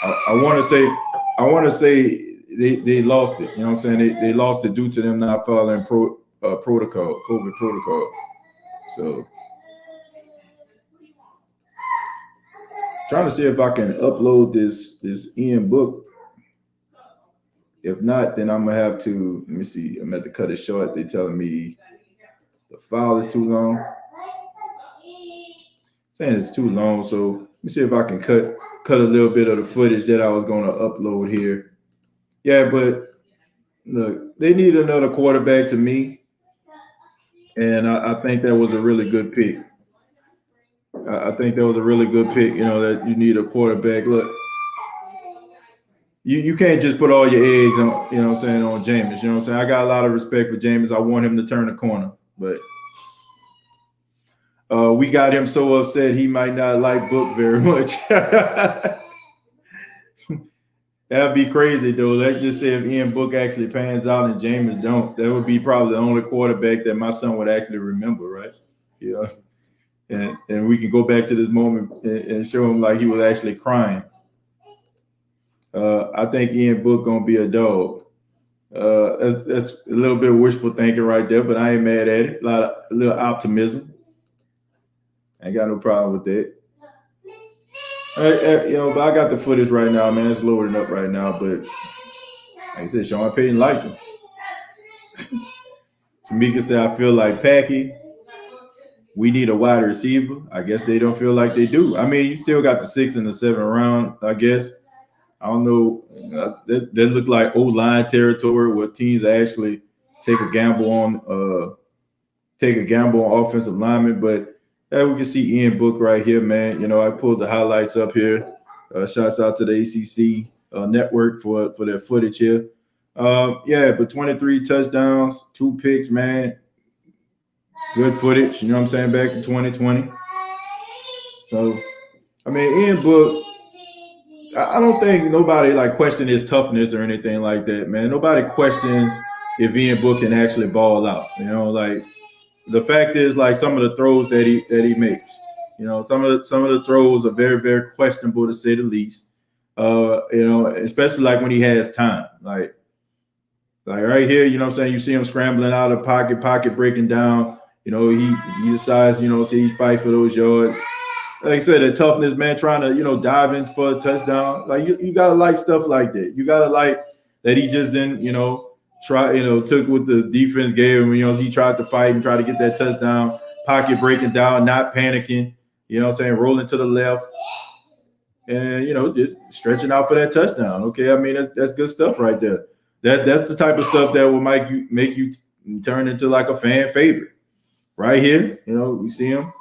I want to say they lost it. You know what I'm saying? They lost it due to them not following protocol, COVID protocol. So trying to see if I can upload this Ian book. If not, then I'm gonna have to. Let me see. I'm gonna have to cut it short. They telling me the file is too long. Saying it's too long, so let me see if I can cut a little bit of the footage that I was gonna upload here. Yeah, but look, they need another quarterback to me, and I think that was a really good pick. I think that was a really good pick. You know that you need a quarterback. Look, you can't just put all your eggs on, you know what I'm saying, on Jameis. You know what I'm saying? I got a lot of respect for Jameis. I want him to turn the corner, but we got him so upset he might not like Book very much. That'd be crazy though. Let's just say if Ian Book actually pans out and Jameis don't, that would be probably the only quarterback that my son would actually remember, right? Yeah. And we can go back to this moment and show him like he was actually crying. I think Ian Book gonna be a dog. That's a little bit of wishful thinking right there, but I ain't mad at it. A little optimism. I ain't got no problem with that. But I got the footage right now, man. It's loading up right now, but like I said, Sean Payton liked him. Mika said, I feel like Packy. We need a wide receiver. I guess they don't feel like they do. I mean, you still got the 6th and the 7th round, I guess. I don't know. That look like O-line territory where teams actually take a gamble on offensive linemen. But we can see Ian Book right here, man. You know, I pulled the highlights up here. Shouts out to the ACC network for their footage here. But 23 touchdowns, 2 picks, man. Good footage, you know what I'm saying, back in 2020. So, I mean, Ian Book, I don't think nobody like question his toughness or anything like that, man. Nobody questions if Ian Book can actually ball out. You know, like the fact is, like some of the throws that he makes, you know, some of the throws are very, very questionable to say the least. Especially like when he has time, like right here, you know what I'm saying, you see him scrambling out of pocket breaking down. You know, he decides, you know, see he fight for those yards. Like I said, the toughness, man, trying to, you know, dive in for a touchdown. Like you gotta like stuff like that. You gotta like that he just didn't, you know, took what the defense gave him. You know, he tried to fight and try to get that touchdown, pocket breaking down, not panicking, you know what I'm saying, rolling to the left. And, you know, just stretching out for that touchdown. Okay, I mean, that's good stuff right there. That's the type of stuff that will make you turn into like a fan favorite. Right here, you know, we see him.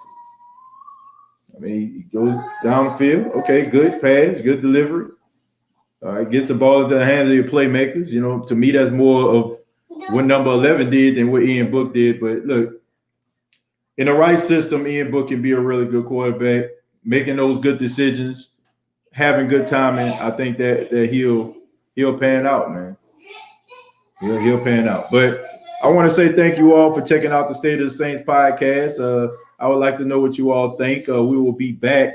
I mean, he goes down the field. Okay, good pass, good delivery. All right, gets the ball into the hands of your playmakers. You know, to me, that's more of what number 11 did than what Ian Book did. But look, in the right system, Ian Book can be a really good quarterback, making those good decisions, having good timing. I think that he'll pan out, man. He'll pan out. But I want to say thank you all for checking out the State of the Saints podcast. I would like to know what you all think. We will be back,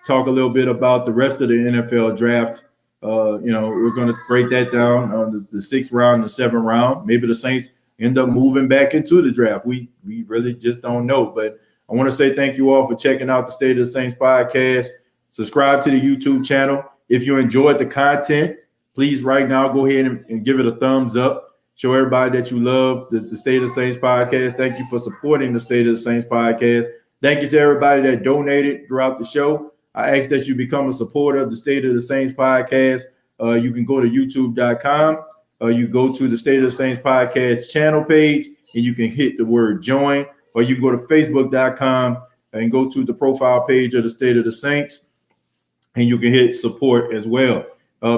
talk a little bit about the rest of the NFL draft. We're going to break that down on the 6th round and the 7th round. Maybe the Saints end up moving back into the draft. We really just don't know. But I want to say thank you all for checking out the State of the Saints podcast. Subscribe to the YouTube channel. If you enjoyed the content, please right now go ahead and give it a thumbs up. Show everybody that you love the State of the Saints podcast. Thank you for supporting the State of the Saints podcast. Thank you to everybody that donated throughout the show. I ask that you become a supporter of the State of the Saints podcast. You can go to youtube.com. You go to the State of the Saints podcast channel page, and you can hit the word join. Or you can go to facebook.com and go to the profile page of the State of the Saints, and you can hit support as well.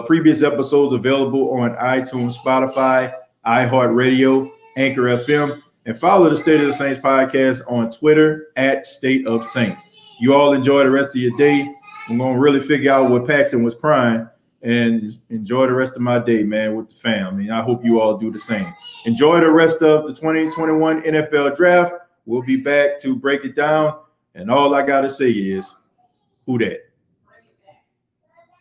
Previous episodes available on iTunes, Spotify, iHeartRadio, Anchor FM, and follow the State of the Saints podcast on Twitter at State of Saints. You all enjoy the rest of your day. I'm going to really figure out what Paxton was crying and enjoy the rest of my day, man, with the fam. I hope you all do the same. Enjoy the rest of the 2021 NFL draft. We'll be back to break it down. And all I got to say is, who dat?